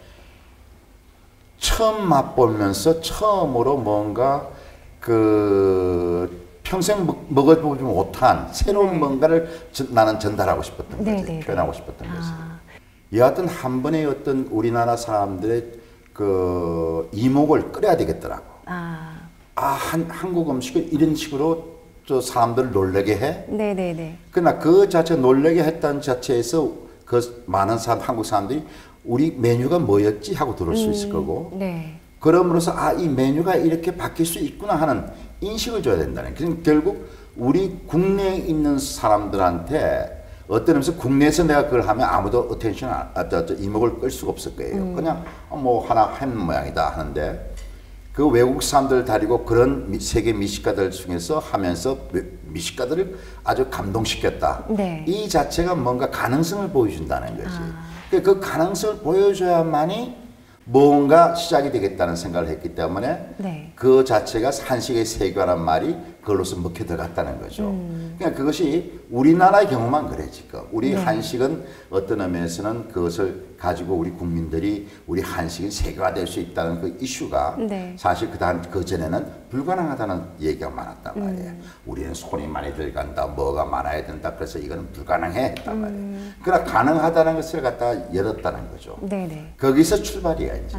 처음 맛보면서 처음으로 뭔가 그 평생 먹어보지 못한 새로운 네. 뭔가를 나는 전달하고 싶었던 네, 거지. 네, 표현하고 네. 싶었던 거지. 아, 여하튼 한 번에 어떤 우리나라 사람들의 그 이목을 끌어야 되겠더라고. 한국 음식을 이런 식으로 저 사람들을 놀라게 해? 네네네. 그러나 그 자체 놀라게 했다는 자체에서 그 많은 한국 사람들이 우리 메뉴가 뭐였지 하고 들을 수 있을 거고 네. 그럼으로써 이 메뉴가 이렇게 바뀔 수 있구나 하는 인식을 줘야 된다는 거예요. 결국 우리 국내에 있는 사람들한테 어떤 의미에서 국내에서 내가 그걸 하면 아무도 이목을 끌 수가 없을 거예요. 그냥 뭐 하나 햄 모양이다 하는데 그 외국 사람들을 다리고 그런 세계 미식가들 중에서 하면서 미식가들을 아주 감동시켰다. 네. 이 자체가 뭔가 가능성을 보여준다는 거지. 그 가능성을 보여줘야만이 뭔가 시작이 되겠다는 생각을 했기 때문에 네. 그 자체가 한식의 세계화란 말이 그걸로서 먹혀 들어갔다는 거죠. 그러니까 그것이 우리나라의 경우만 그래 지금. 우리 네. 한식은 어떤 의미에서는 그것을 가지고 우리 국민들이 우리 한식이 세계화될 수 있다는 그 이슈가 네. 사실 그 전에는 불가능하다는 얘기가 많았단 말이에요. 우리는 손이 많이 들어간다, 뭐가 많아야 된다. 그래서 이거는 불가능해 했단 말이에요. 그러나 가능하다는 것을 갖다가 열었다는 거죠. 네네. 거기서 출발이야 이제.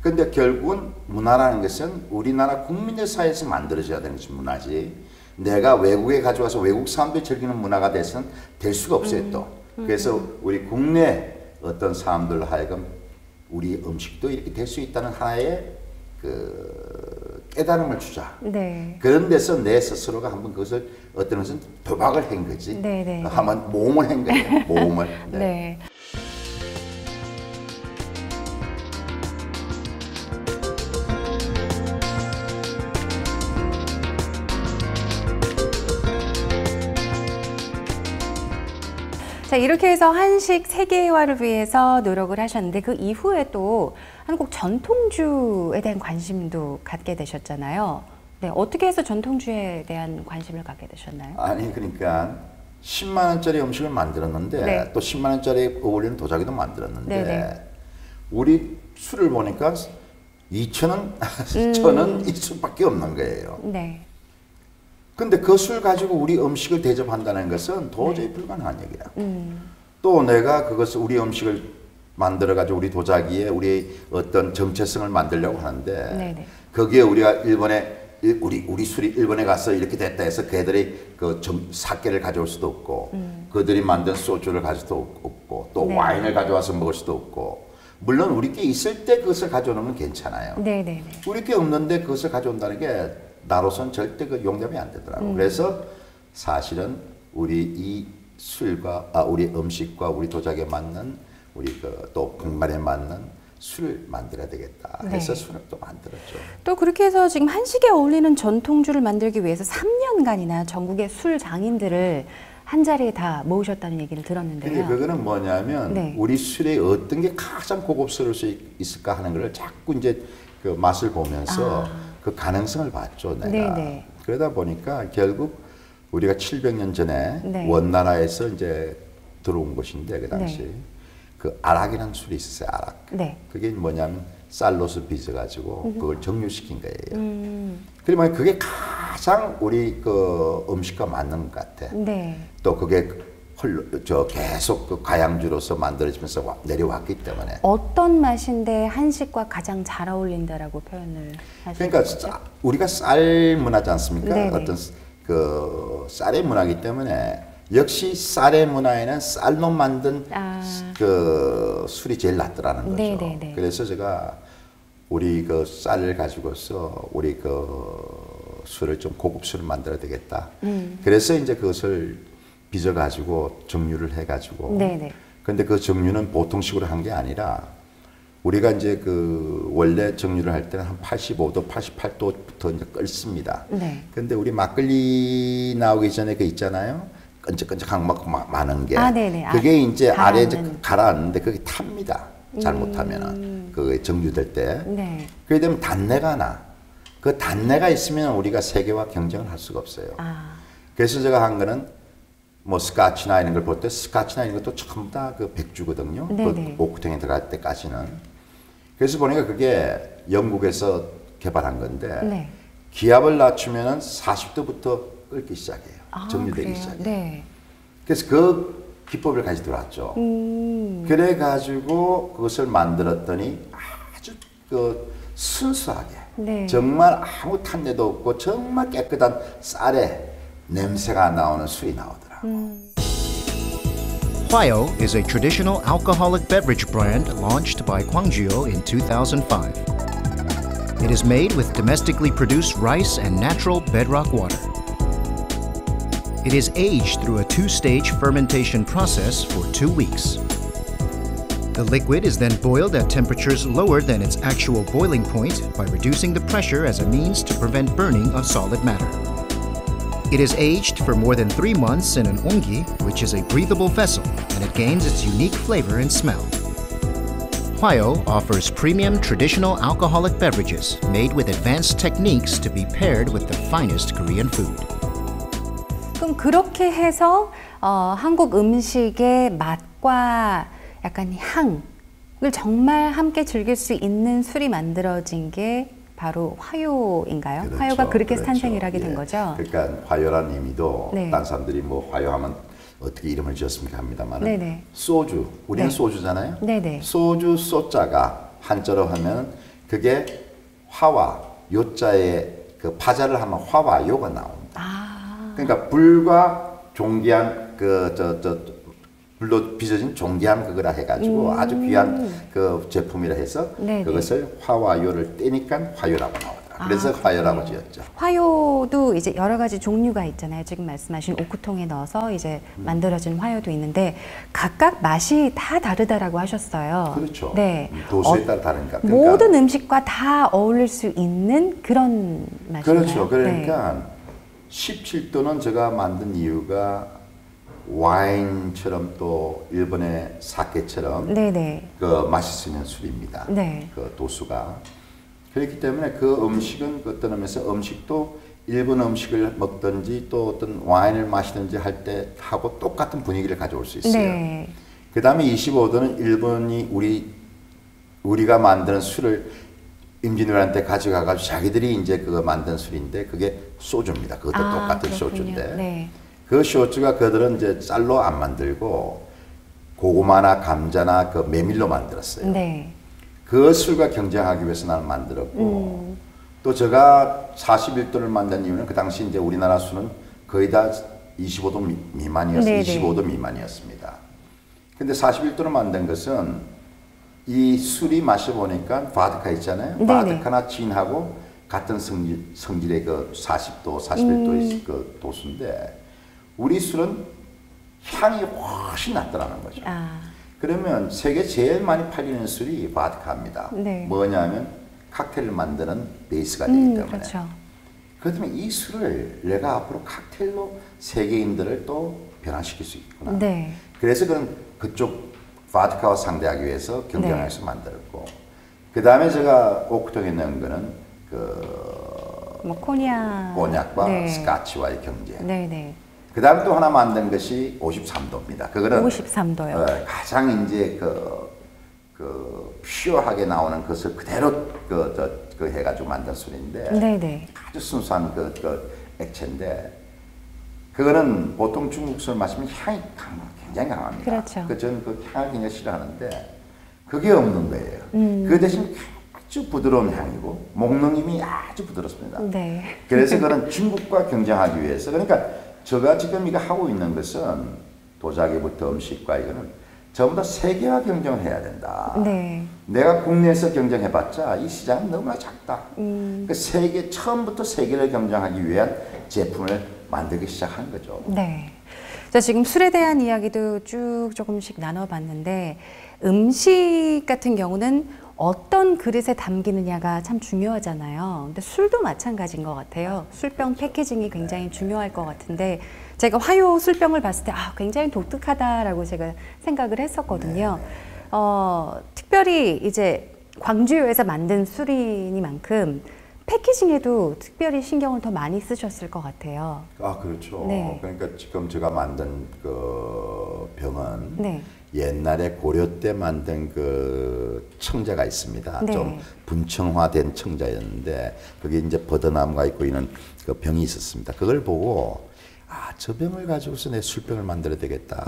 근데 결국은 문화라는 것은 우리나라 국민들 사이에서 만들어져야 되는 문화지 내가 외국에 가져와서 외국 사람들이 즐기는 문화가 돼서는 될 수가 없어요 또. 그래서 우리 국내 어떤 사람들 하여금 우리 음식도 이렇게 될 수 있다는 하나의 그 깨달음을 주자. 네. 그런 데서 내 스스로가 한번 그것을 어떤 것은 도박을 한 거지. 네네. 한번 모험을 한 거예요. 모험을. 네. 네. 자, 이렇게 해서 한식 세계화를 위해서 노력을 하셨는데 그 이후에 또 한국 전통주에 대한 관심도 갖게 되셨잖아요. 네, 어떻게 해서 전통주에 대한 관심을 갖게 되셨나요? 아니 그러니까 10만 원짜리 음식을 만들었는데 네. 또 10만 원짜리 어울리는 도자기도 만들었는데 네네. 우리 술을 보니까 2,000원, 1,000원 이 술밖에 없는 거예요. 네. 근데 그 술 가지고 우리 음식을 대접한다는 것은 도저히 불가능한 얘기야. 또 내가 그것을 우리 음식을 만들어 가지고 우리 도자기에 우리 어떤 정체성을 만들려고 하는데 네네. 거기에 우리가 우리 술이 일본에 가서 이렇게 됐다 해서 걔들이 그 사케를 가져올 수도 없고 그들이 만든 소주를 가질 수도 없고 또 네. 와인을 가져와서 먹을 수도 없고 물론 우리께 있을 때 그것을 가져오는 건 괜찮아요. 네네네. 우리께 없는데 그것을 가져온다는 게 나로선 절대 그 용납이 안 되더라고. 그래서 사실은 우리 이 술과 우리 음식과 우리 도자기에 맞는 우리 또 백말에 맞는 술을 만들어야 되겠다 해서 네. 술을 또 만들었죠. 또 그렇게 해서 지금 한식에 어울리는 전통주를 만들기 위해서 3년간이나 전국의 술 장인들을 한 자리에 다 모으셨다는 얘기를 들었는데요. 근데 그거는 뭐냐면 네. 우리 술에 어떤 게 가장 고급스러울 수 있을까 하는 걸 자꾸 이제 그 맛을 보면서 그 가능성을 봤죠, 내가. 네네. 그러다 보니까 결국 우리가 700년 전에 네. 원나라에서 이제 들어온 것인데 그 당시 네. 그 아락이라는 술이 있었어요, 아락. 네. 그게 뭐냐면 쌀로서 빚어가지고 그걸 정류시킨 거예요. 그러면 그게 가장 우리 그 음식과 맞는 것 같아. 네. 또 그게 계속 그 가양주로서 만들어지면서 내려왔기 때문에. 어떤 맛인데 한식과 가장 잘 어울린다라고 표현을 하셨죠? 그러니까 우리가 쌀 문화지 않습니까? 네네. 어떤 그 쌀의 문화이기 때문에 역시 쌀의 문화에는 쌀로 만든 그 술이 제일 낫더라는 거죠. 네네네. 그래서 제가 우리 그 쌀을 가지고서 우리 그 술을 좀 고급 술을 만들어야 되겠다. 그래서 이제 그것을 빚어 가지고 정류를 해 가지고. 네네. 근데 그 정류는 보통식으로 한 게 아니라 우리가 이제 그 원래 정류를 할 때는 한 85도, 88도부터 이제 끓습니다. 네. 근데 우리 막걸리 나오기 전에 그 있잖아요. 끈적끈적한 막 많은 게. 네네. 그게 이제 아래 이제 가라앉는. 가라앉는데 그게 탑니다. 잘못하면은. 그게 정류될 때. 네. 그게 되면 단내가 나. 그 단내가 있으면 우리가 세계와 경쟁을 할 수가 없어요. 그래서 제가 한 거는 뭐 스카치나 이런 걸 볼 때 스카치나 이런 것도 전부 다 그 백주거든요. 네네. 그 오크통에 들어갈 때까지는. 그래서 보니까 그게 영국에서 개발한 건데 네. 기압을 낮추면은 40도부터 끓기 시작해요. 정류되기 그래요? 시작해요. 네. 그래서 그 기법을 가지고 들어왔죠. 그래 가지고 그것을 만들었더니 아주 그 순수하게 네. 정말 아무 탄내도 없고 정말 깨끗한 쌀에 냄새가 나오는 술이 나오더라고. Hwayo is a traditional alcoholic beverage brand launched by Gwangju in 2005. It is made with domestically produced rice and natural bedrock water. It is aged through a two-stage fermentation process for 2 weeks. The liquid is then boiled at temperatures lower than its actual boiling point by reducing the pressure as a means to prevent burning of solid matter. It is aged for more than 3 months in an ongi, which is a breathable vessel, and it gains its unique flavor and smell. Hwayo offers premium traditional alcoholic beverages made with advanced techniques to be paired with the finest Korean food. 그럼 그렇게 해서 한국 음식의 맛과 약간 향을 정말 함께 즐길 수 있는 술이 만들어진 게 바로 화요인가요? 그렇죠, 화요가 그렇게 그렇죠. 탄생을 하게 된 예. 거죠? 그러니까 화요라는 의미도 네. 딴 사람들이 뭐 화요하면 어떻게 이름을 지었습니까 합니다만 네네. 소주, 우리는 네. 소주잖아요. 네네. 소주 소자가 한자로 하면 그게 화와 요자에 그 파자를 하면 화와 요가 나옵니다. 그러니까 불과 존귀한 물로 빚어진 종기암 그거라 해가지고 아주 귀한 그 제품이라 해서 네네. 그것을 화와 요를 떼니까 화요라고 나오더라. 그래서 화요라고 지었죠. 화요도 이제 여러 가지 종류가 있잖아요. 지금 말씀하신 오크통에 넣어서 이제 만들어진 화요도 있는데 각각 맛이 다 다르다라고 하셨어요. 그렇죠. 네. 도수에 따라 다르니까. 모든 음식과 다 어울릴 수 있는 그런 맛이에요. 그렇죠. 그러니까 17도는 제가 만든 이유가 와인처럼 또 일본의 사케처럼 네네. 그 마실 수 있는 술입니다. 네. 그 도수가 그렇기 때문에 그 음식은 어떤 의미에서 음식도 일본 음식을 먹든지 또 어떤 와인을 마시든지 할 때 하고 똑같은 분위기를 가져올 수 있어요. 네. 그 다음에 25도는 일본이 우리가 만드는 술을 임진왜란 가져가가지고 자기들이 이제 그거 만든 술인데 그게 소주입니다. 그것도 똑같은 그렇군요. 소주인데 네. 그 소주가 그들은 이제 쌀로 안 만들고 고구마나 감자나 그 메밀로 만들었어요. 네. 그 술과 경쟁하기 위해서 나는 만들었고 또 제가 41도를 만든 이유는 그 당시 이제 우리나라 술은 거의 다 25도 미만이었어요. 25도 미만이었습니다. 근데 41도를 만든 것은 이 술이 마셔보니까 바드카 있잖아요. 네네. 바드카나 진하고 같은 성질의 그 40도, 41도의 그 도수인데 우리 술은 향이 훨씬 낫더라는 거죠. 그러면 세계 제일 많이 팔리는 술이 바드카입니다. 네. 뭐냐면 칵테일을 만드는 베이스가 되기 때문에. 그렇죠. 그렇다면 이 술을 내가 앞으로 칵테일로 세계인들을 또 변화시킬 수 있구나. 네. 그래서 그쪽 바드카와 상대하기 위해서 경쟁해서 네. 만들었고 그 다음에 제가 오크통에 넣은 거는 뭐 코냑과 네. 스카치와의 경쟁. 네네. 그 다음에 또 하나 만든 것이 53도입니다. 그거는 53도요. 가장 이제 그 퓨어하게 나오는 것을 그대로 그 해가지고 만든 술인데 네네. 아주 순수한 그 액체인데 그거는 보통 중국 술 마시면 향이 굉장히 강합니다. 그렇죠. 저는 그 향을 굉장히 싫어하는데 그게 없는 거예요. 그 대신 아주 부드러운 향이고 목넘김이 아주 부드럽습니다. 네. 그래서 그런 중국과 경쟁하기 위해서 그러니까 제가 지금 이거 하고 있는 것은 도자기부터 음식과 이거는 전부 다 세계화 경쟁을 해야 된다. 네. 내가 국내에서 경쟁해봤자 이 시장은 너무나 작다. 그 세계 처음부터 세계를 경쟁하기 위한 제품을 만들기 시작한 거죠. 네. 자, 지금 술에 대한 이야기도 쭉 조금씩 나눠봤는데 음식 같은 경우는 어떤 그릇에 담기느냐가 참 중요하잖아요. 근데 술도 마찬가지인 것 같아요. 술병 패키징이 굉장히 중요할 것 같은데 제가 화요 술병을 봤을 때 굉장히 독특하다라고 제가 생각을 했었거든요. 특별히 이제 광주요에서 만든 술이니만큼 패키징에도 특별히 신경을 더 많이 쓰셨을 것 같아요. 그렇죠. 네. 그러니까 지금 제가 만든 그 병은 네. 옛날에 고려 때 만든 그 청자가 있습니다. 네. 좀 분청화된 청자였는데 그게 이제 버드나무가 있고 이런 그 병이 있었습니다. 그걸 보고 저 병을 가지고서 내 술병을 만들어야 되겠다.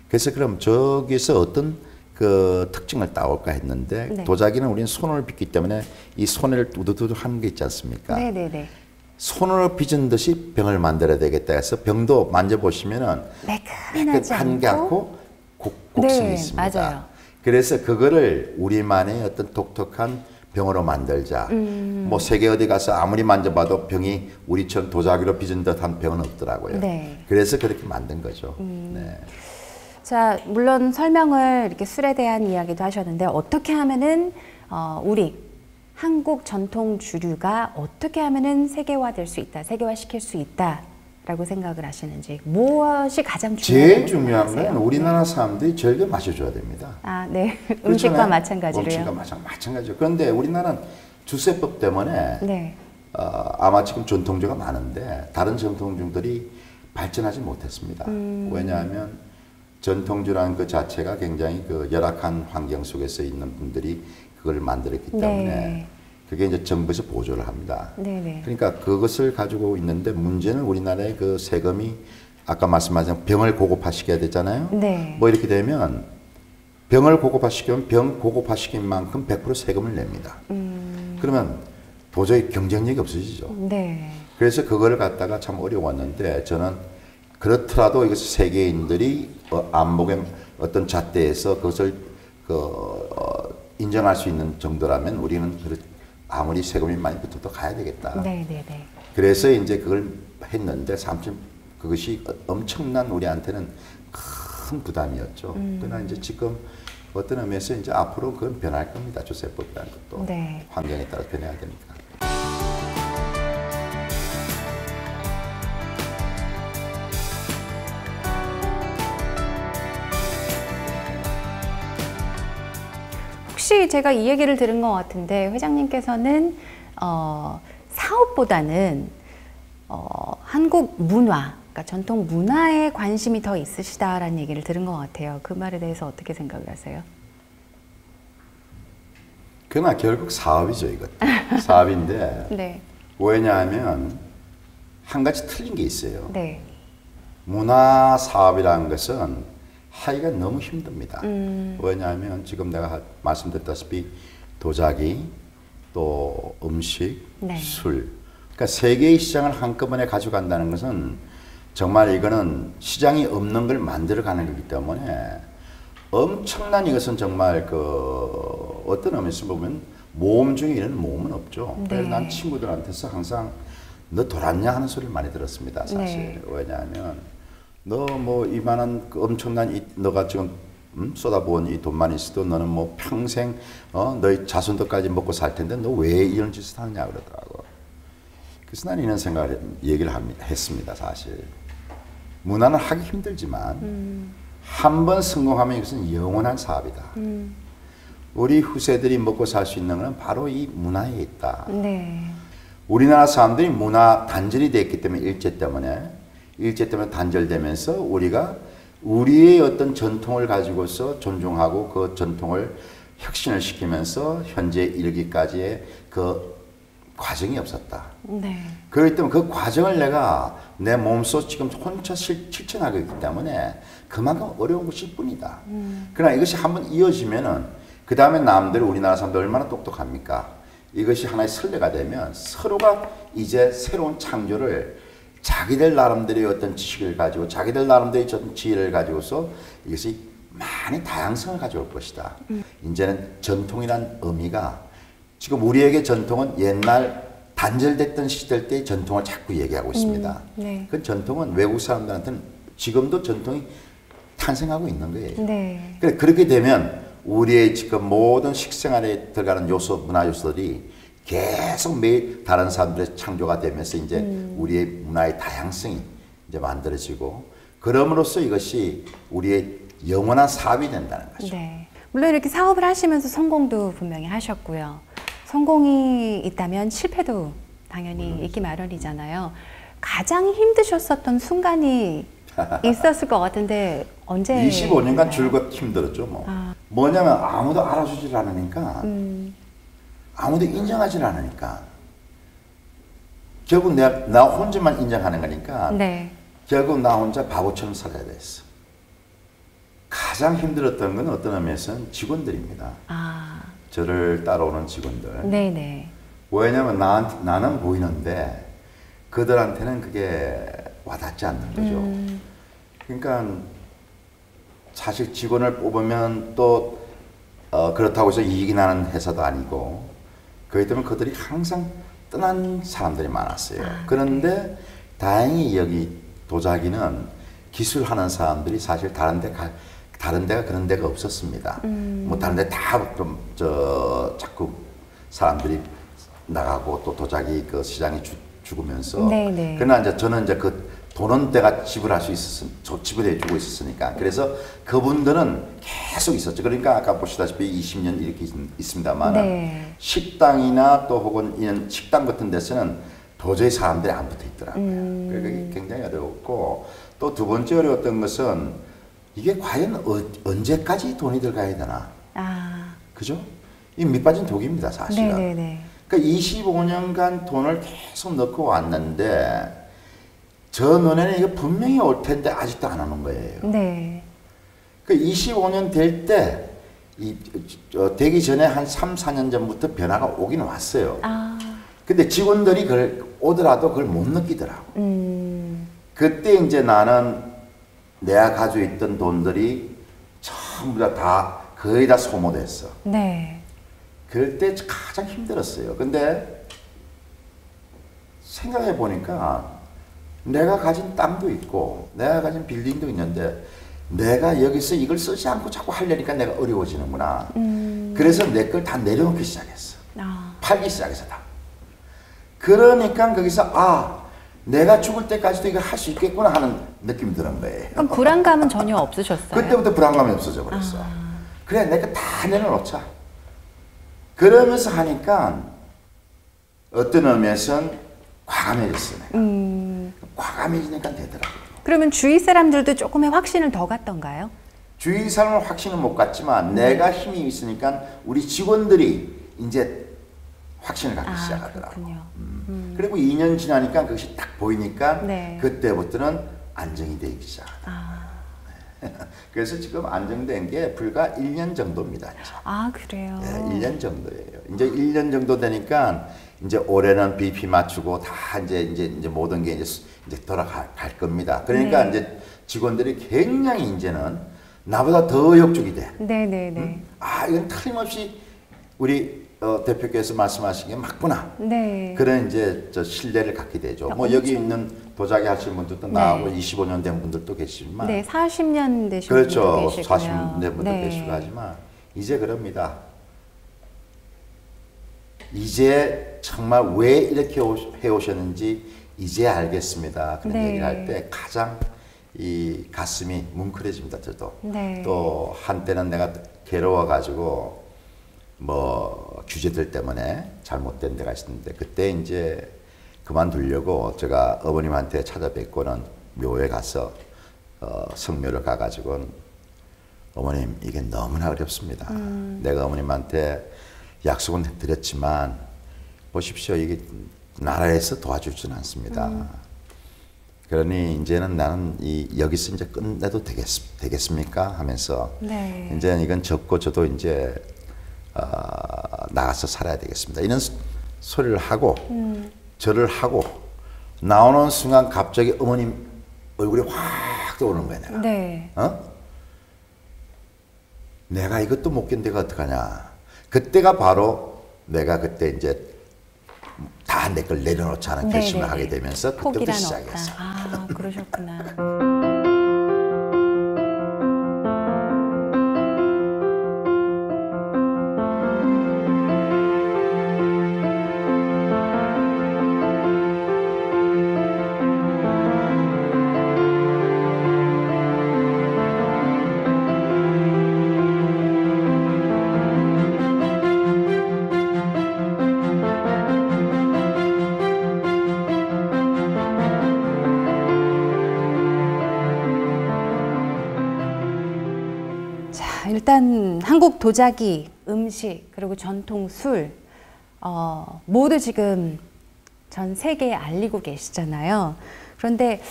그래서 그럼 저기서 어떤 그 특징을 따올까 했는데 네. 도자기는 우리는 손을 빚기 때문에 이 손을 우두두두 하는 게 있지 않습니까? 네네네. 손으로 빚은 듯이 병을 만들어야 되겠다 해서 병도 만져보시면은 매끈하지 깨끗한 게 않고 곡성이 네, 있습니다. 맞아요. 그래서 그거를 우리만의 어떤 독특한 병으로 만들자. 뭐 세계 어디 가서 아무리 만져봐도 병이 우리처럼 도자기로 빚은 듯한 병은 없더라고요. 네. 그래서 그렇게 만든 거죠. 네. 자, 물론 설명을 이렇게 술에 대한 이야기도 하셨는데 어떻게 하면은 우리 한국 전통 주류가 어떻게 하면은 세계화될 수 있다, 세계화시킬 수 있다라고 생각을 하시는지 무엇이 가장 중요해요? 제일 중요한 건 우리나라 사람들이 즐겨 마셔줘야 됩니다. 네. 음식과 마찬가지로요. 음식과 마찬가지로. 그런데 우리나라는 주세법 때문에 네. 아마 지금 전통주가 많은데 다른 전통주들이 발전하지 못했습니다. 왜냐하면 전통주라는 그 자체가 굉장히 그 열악한 환경 속에서 있는 분들이 그걸 만들었기 때문에 네. 그게 이제 정부에서 보조를 합니다. 네네. 그러니까 그것을 가지고 있는데 문제는 우리나라의 그 세금이 아까 말씀하신 병을 고급화시켜야 되잖아요. 네. 뭐 이렇게 되면 병을 고급화시키면 병 고급화시킨 만큼 100% 세금을 냅니다. 그러면 도저히 경쟁력이 없어지죠. 네. 그래서 그거를 갖다가 참 어려웠는데 저는 그렇더라도 이것을 세계인들이 안목의 어떤 잣대에서 그것을 인정할 수 있는 정도라면 우리는 아무리 세금이 많이 붙어도 가야 되겠다. 네네네. 그래서 이제 그걸 했는데 사실 그것이 엄청난 우리한테는 큰 부담이었죠. 그러나 이제 지금 어떤 의미에서 이제 앞으로 그건 변할 겁니다. 조세법이라는 것도 네. 환경에 따라 변해야 되니까. 혹시 제가 이 얘기를 들은 것 같은데 회장님께서는 사업보다는 한국 문화, 그러니까 전통 문화에 관심이 더 있으시다라는 얘기를 들은 것 같아요. 그 말에 대해서 어떻게 생각을 하세요? 그러나 결국 사업이죠, 이것. 사업인데 네. 왜냐하면 한 가지 틀린 게 있어요. 네. 문화 사업이라는 것은 하기가 너무 힘듭니다. 왜냐하면 지금 내가 말씀드렸다시피 도자기, 또 음식, 네. 술. 그러니까 세 개의 시장을 한꺼번에 가져간다는 것은 정말 이거는 시장이 없는 걸 만들어가는 거기 때문에 엄청난 이것은 정말 어떤 의미에서 보면 모험 중에 이런 모험은 없죠. 네. 그래서 난 친구들한테서 항상 너 돌았냐 하는 소리를 많이 들었습니다. 사실. 네. 왜냐하면 너 뭐 이만한 엄청난 너가 지금 쏟아부은 이 돈만 있어도 너는 뭐 평생 너희 자손들까지 먹고 살 텐데 너 왜 이런 짓을 하느냐 그러더라고. 그래서 난 이런 생각을 했습니다. 사실. 문화는 하기 힘들지만 한 번 성공하면 이것은 영원한 사업이다. 우리 후세들이 먹고 살 수 있는 것은 바로 이 문화에 있다. 네. 우리나라 사람들이 문화 단절이 됐기 때문에 일제 때문에 단절되면서 우리가 우리의 어떤 전통을 가지고서 존중하고 그 전통을 혁신을 시키면서 현재 이르기까지의 그 과정이 없었다. 네. 그렇기 때문에 그 과정을 내가 내 몸소 지금 혼자 실천하고 있기 때문에 그만큼 어려운 것일 뿐이다. 그러나 이것이 한번 이어지면은 그 다음에 남들 우리나라 사람들 얼마나 똑똑합니까? 이것이 하나의 선례가 되면 서로가 이제 새로운 창조를 자기들 나름대로의 어떤 지식을 가지고 자기들 나름대로의 지혜를 가지고서 이것이 많이 다양성을 가져올 것이다. 이제는 전통이란 의미가 지금 우리에게 전통은 옛날 단절됐던 시절 때의 전통을 자꾸 얘기하고 있습니다. 네. 그 전통은 외국 사람들한테는 지금도 전통이 탄생하고 있는 거예요. 네. 그렇게 되면 우리의 지금 모든 식생활에 들어가는 요소, 문화 요소들이 계속 매일 다른 사람들의 창조가 되면서 이제 우리의 문화의 다양성이 이제 만들어지고 그럼으로써 이것이 우리의 영원한 사업이 된다는 거죠. 네. 물론 이렇게 사업을 하시면서 성공도 분명히 하셨고요. 성공이 있다면 실패도 당연히 있기 마련이잖아요. 가장 힘드셨었던 순간이 있었을 것 같은데 언제? 25년간 줄곧 힘들었죠. 뭐냐면 아무도 알아주질 않으니까 아무도 인정하질 않으니까 결국 나 혼자만 인정하는 거니까 네. 결국 나 혼자 바보처럼 살아야 됐어. 가장 힘들었던 건 어떤 의미에서는 직원들입니다. 저를 따라오는 직원들. 네네. 왜냐면 나는 보이는데 그들한테는 그게 와닿지 않는 거죠. 그러니까 사실 직원을 뽑으면 또 그렇다고 해서 이익이 나는 회사도 아니고 그렇기 때문에 그들이 항상 떠난 사람들이 많았어요. 그런데 다행히 여기 도자기는 기술하는 사람들이 사실 다른 데가 그런 데가 없었습니다. 뭐 다른 데 다 자꾸 사람들이 나가고 또 도자기 그 시장이 죽으면서 네네. 그러나 이제 저는 이제 그 돈은 내가 지불할 수 지불해 주고 있었으니까 그래서 그분들은 계속 있었죠. 그러니까 아까 보시다시피 20년 이렇게 있습니다만 네. 식당이나 또 혹은 이런 식당 같은 데서는 도저히 사람들이 안 붙어 있더라고요. 그게 굉장히 어려웠고 또 두 번째 어려웠던 것은 이게 과연 언제까지 돈이 들어가야 되나? 그죠? 이 밑빠진 독입니다, 사실은. 네네네. 그러니까 25년간 돈을 계속 넣고 왔는데 저 눈에는 이거 분명히 올 텐데 아직도 안 오는 거예요. 네. 그 25년 될 때 되기 전에 한 3, 4년 전부터 변화가 오긴 왔어요. 근데 직원들이 그걸 오더라도 그걸 못 느끼더라고. 그때 이제 나는 내가 가지고 있던 돈들이 전부 다 거의 다 소모됐어. 네. 그럴 때 가장 힘들었어요. 근데 생각해 보니까 내가 가진 땅도 있고 내가 가진 빌딩도 있는데 내가 여기서 이걸 쓰지 않고 자꾸 하려니까 내가 어려워지는구나. 그래서 내 걸 다 내려놓기 시작했어. 팔기 시작해서 다. 그러니까 거기서 내가 죽을 때까지도 이걸 할 수 있겠구나 하는 느낌이 드는 거예요. 그럼 불안감은 전혀 없으셨어요? 그때부터 불안감이 없어져 버렸어. 그래 내가 다 내려놓자. 그러면서 하니까 어떤 의미에서는 과감해졌어. 과감해지니까 되더라고요. 그러면 주위 사람들도 조금의 확신을 더 갖던가요? 주위 사람은 확신은 못 갖지만 내가 힘이 있으니까 우리 직원들이 이제 확신을 갖기 시작하더라고요. 그리고 2년 지나니까 그것이 딱 보이니까 네. 그때부터는 안정이 되기 시작하더라고요. 그래서 지금 안정된 게 불과 1년 정도입니다. 그래요? 네, 1년 정도예요. 이제 1년 정도 되니까 이제 올해는 BP 맞추고 다 이제 모든 게 이제 돌아갈 겁니다. 그러니까 네. 이제 직원들이 굉장히 이제는 나보다 더 역죽이 돼. 네네네. 이건 틀림없이 우리 대표께서 말씀하신 게 맞구나. 네. 그런 이제 신뢰를 갖게 되죠. 뭐 여기 있는 도자기 하시는 분들도 나하고 25년 된 분들도 계시지만, 네, 40년 되신 그렇죠. 분도 계시고요. 40년 된 분도 네. 계시고 하지만 이제 그럽니다. 이제 정말 왜 이렇게 해오셨는지 이제 알겠습니다. 그런 네. 얘기를 할 때 가장 이 가슴이 뭉클해집니다. 저도. 네. 또 한때는 내가 괴로워가지고 뭐 규제들 때문에 잘못된 데가 있었는데 그때 이제 그만두려고 제가 어머님한테 찾아뵙고는 묘에 가서 성묘를 가가지고 어머님 이게 너무나 어렵습니다. 내가 어머님한테 약속은 드렸지만 보십시오 이게 나라에서 도와주지는 않습니다. 그러니 이제는 나는 여기서 이제 끝내도 되겠습니까? 하면서 네. 이제 이건 접고 저도 이제 나가서 살아야 되겠습니다. 이런 소리를 하고 절을 하고 나오는 순간 갑자기 어머님 얼굴이 확 떠오르는 거야 내가. 네. 내가 이것도 못 견디가 어떡하냐. 그때가 바로 내가 그때 이제 다 내 걸 내려놓자는 결심을 하게 되면서 그때부터 시작했어. 그러셨구나. 일단 한국 도자기, 음식, 그리고 전통 술 모두 지금 전 세계에 알리고 계시잖아요. 그런데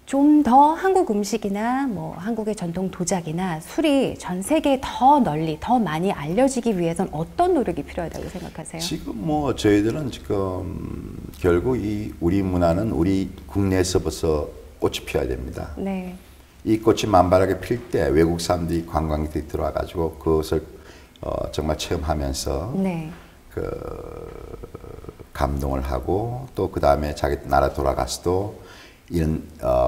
좀 더 한국 음식이나 뭐 한국의 전통 도자기나 술이 전 세계에 더 널리, 더 많이 알려지기 위해선 어떤 노력이 필요하다고 생각하세요? 지금 뭐 저희들은 지금 결국 이 우리 문화는 우리 국내에서부터 꽃이 피어야 됩니다. 네. 이 꽃이 만발하게 필 때 외국 사람들이 관광객들이 들어와 가지고 그것을 정말 체험하면서 네. 감동을 하고 또 그 다음에 자기 나라 돌아가서도 이런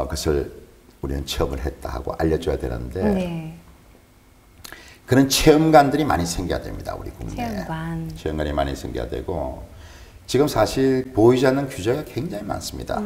것을 우리는 체험을 했다 하고 알려줘야 되는데 네. 그런 체험관들이 많이 생겨야 됩니다. 우리 국내에. 체험관이 많이 생겨야 되고 지금 사실 보이지 않는 규제가 굉장히 많습니다.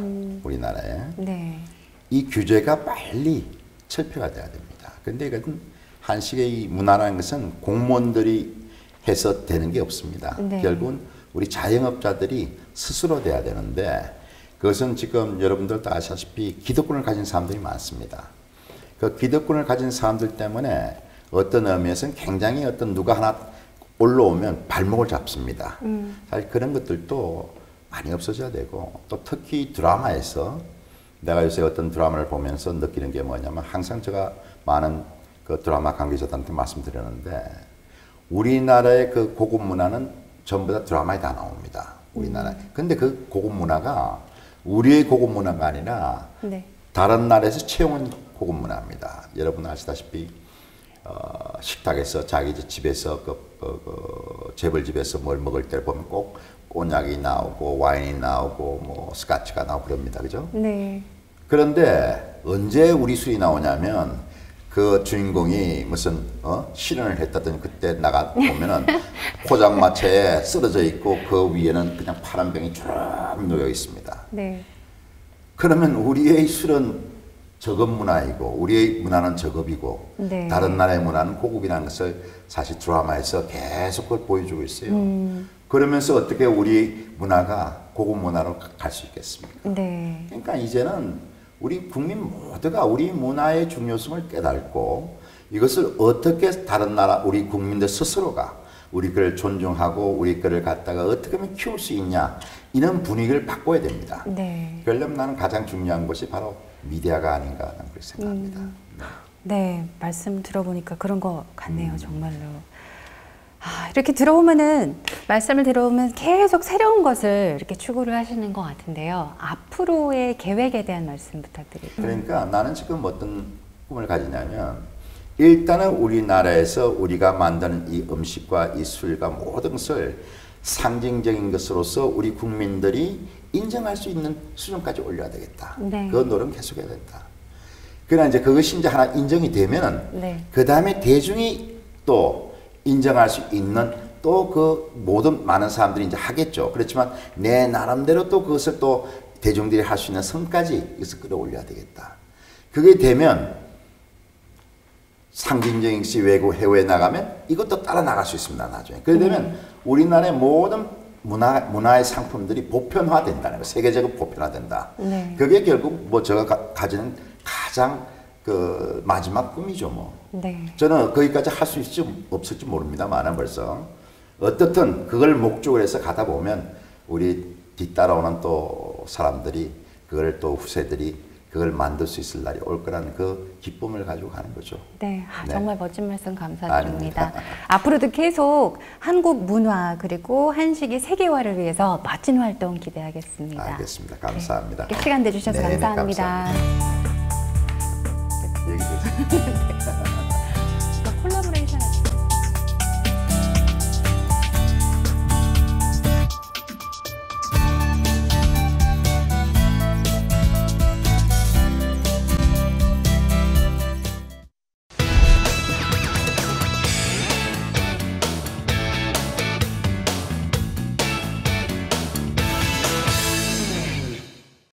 우리나라에. 네. 이 규제가 빨리 철폐가 돼야 됩니다. 그런데 이것은 한식의 이 문화라는 것은 공무원들이 해서 되는 게 없습니다. 네. 결국은 우리 자영업자들이 스스로 돼야 되는데 그것은 지금 여러분들도 아시다시피 기득권을 가진 사람들이 많습니다. 그 기득권을 가진 사람들 때문에 어떤 의미에서는 굉장히 누가 하나 올라오면 발목을 잡습니다. 사실 그런 것들도 많이 없어져야 되고 또 특히 드라마에서 내가 요새 어떤 드라마를 보면서 느끼는 게 뭐냐면 항상 제가 많은 그 드라마 관계자들한테 말씀드렸는데 우리나라의 그 고급 문화는 전부 다 드라마에 다 나옵니다. 우리나라. 근데 그 고급 문화가 우리의 고급 문화가 아니라 네. 다른 나라에서 채용한 고급 문화입니다. 여러분 아시다시피 식탁에서 자기 집에서 재벌집에서 뭘 먹을 때 보면 꼭 꼬냑이 나오고 와인이 나오고 뭐 스카치가 나오고 그럽니다. 그죠? 네. 그런데 언제 우리 술이 나오냐면 그 주인공이 무슨 실현을 했다더니 그때 나가 보면은 포장마차에 쓰러져 있고 그 위에는 그냥 파란 병이 쭉 놓여 있습니다. 네. 그러면 우리의 술은 저급 문화이고 우리의 문화는 저급이고 네. 다른 나라의 문화는 고급이라는 것을 사실 드라마에서 계속 그걸 보여주고 있어요. 그러면서 어떻게 우리 문화가 고급 문화로 갈 수 있겠습니까? 네. 그러니까 이제는 우리 국민 모두가 우리 문화의 중요성을 깨닫고 이것을 어떻게 다른 나라 우리 국민들 스스로가 우리 거를 존중하고 우리 거를 갖다가 어떻게 하면 키울 수 있냐 이런 분위기를 바꿔야 됩니다. 네. 그러려면 나는 가장 중요한 것이 바로 미디어가 아닌가 하는 그렇게 생각합니다. 네, 말씀 들어보니까 그런 것 같네요, 정말로. 이렇게 들어오면은, 말씀을 들어오면 계속 새로운 것을 이렇게 추구를 하시는 것 같은데요. 앞으로의 계획에 대한 말씀 부탁드릴게요. 그러니까 나는 지금 어떤 꿈을 가지냐면 일단은 우리나라에서 우리가 만드는 이 음식과 이 술과 모든 것을 상징적인 것으로서 우리 국민들이 인정할 수 있는 수준까지 올려야 되겠다. 네. 그 노력은 계속해야 된다. 그러나 이제 그것이 이제 하나 인정이 되면은 네. 그 다음에 대중이 또 인정할 수 있는 또 그 모든 많은 사람들이 이제 하겠죠. 그렇지만 내 나름대로 또 그것을 또 대중들이 할 수 있는 선까지 이것을 끌어올려야 되겠다. 그게 되면 상징적인 것이 외국 해외에 나가면 이것도 따라 나갈 수 있습니다. 나중에. 그래 되면 우리나라의 모든 문화의 상품들이 보편화된다는 거, 세계적으로 보편화된다. 네. 그게 결국 뭐 제가 가지는 가장 그 마지막 꿈이죠, 뭐. 네. 저는 거기까지 할 수 있을지 없을지 모릅니다만 벌써 어떻든 그걸 목적으로 해서 가다 보면 우리 뒤따라오는 또 사람들이 그걸 또 후세들이 그걸 만들 수 있을 날이 올 거라는 그 기쁨을 가지고 가는 거죠. 네, 네. 정말 멋진 말씀 감사드립니다. 아닙니다. 앞으로도 계속 한국 문화 그리고 한식의 세계화를 위해서 멋진 활동 기대하겠습니다. 알겠습니다. 감사합니다. 네, 시간 내주셔서 네, 감사합니다. 감사합니다. 얘기해 주세요.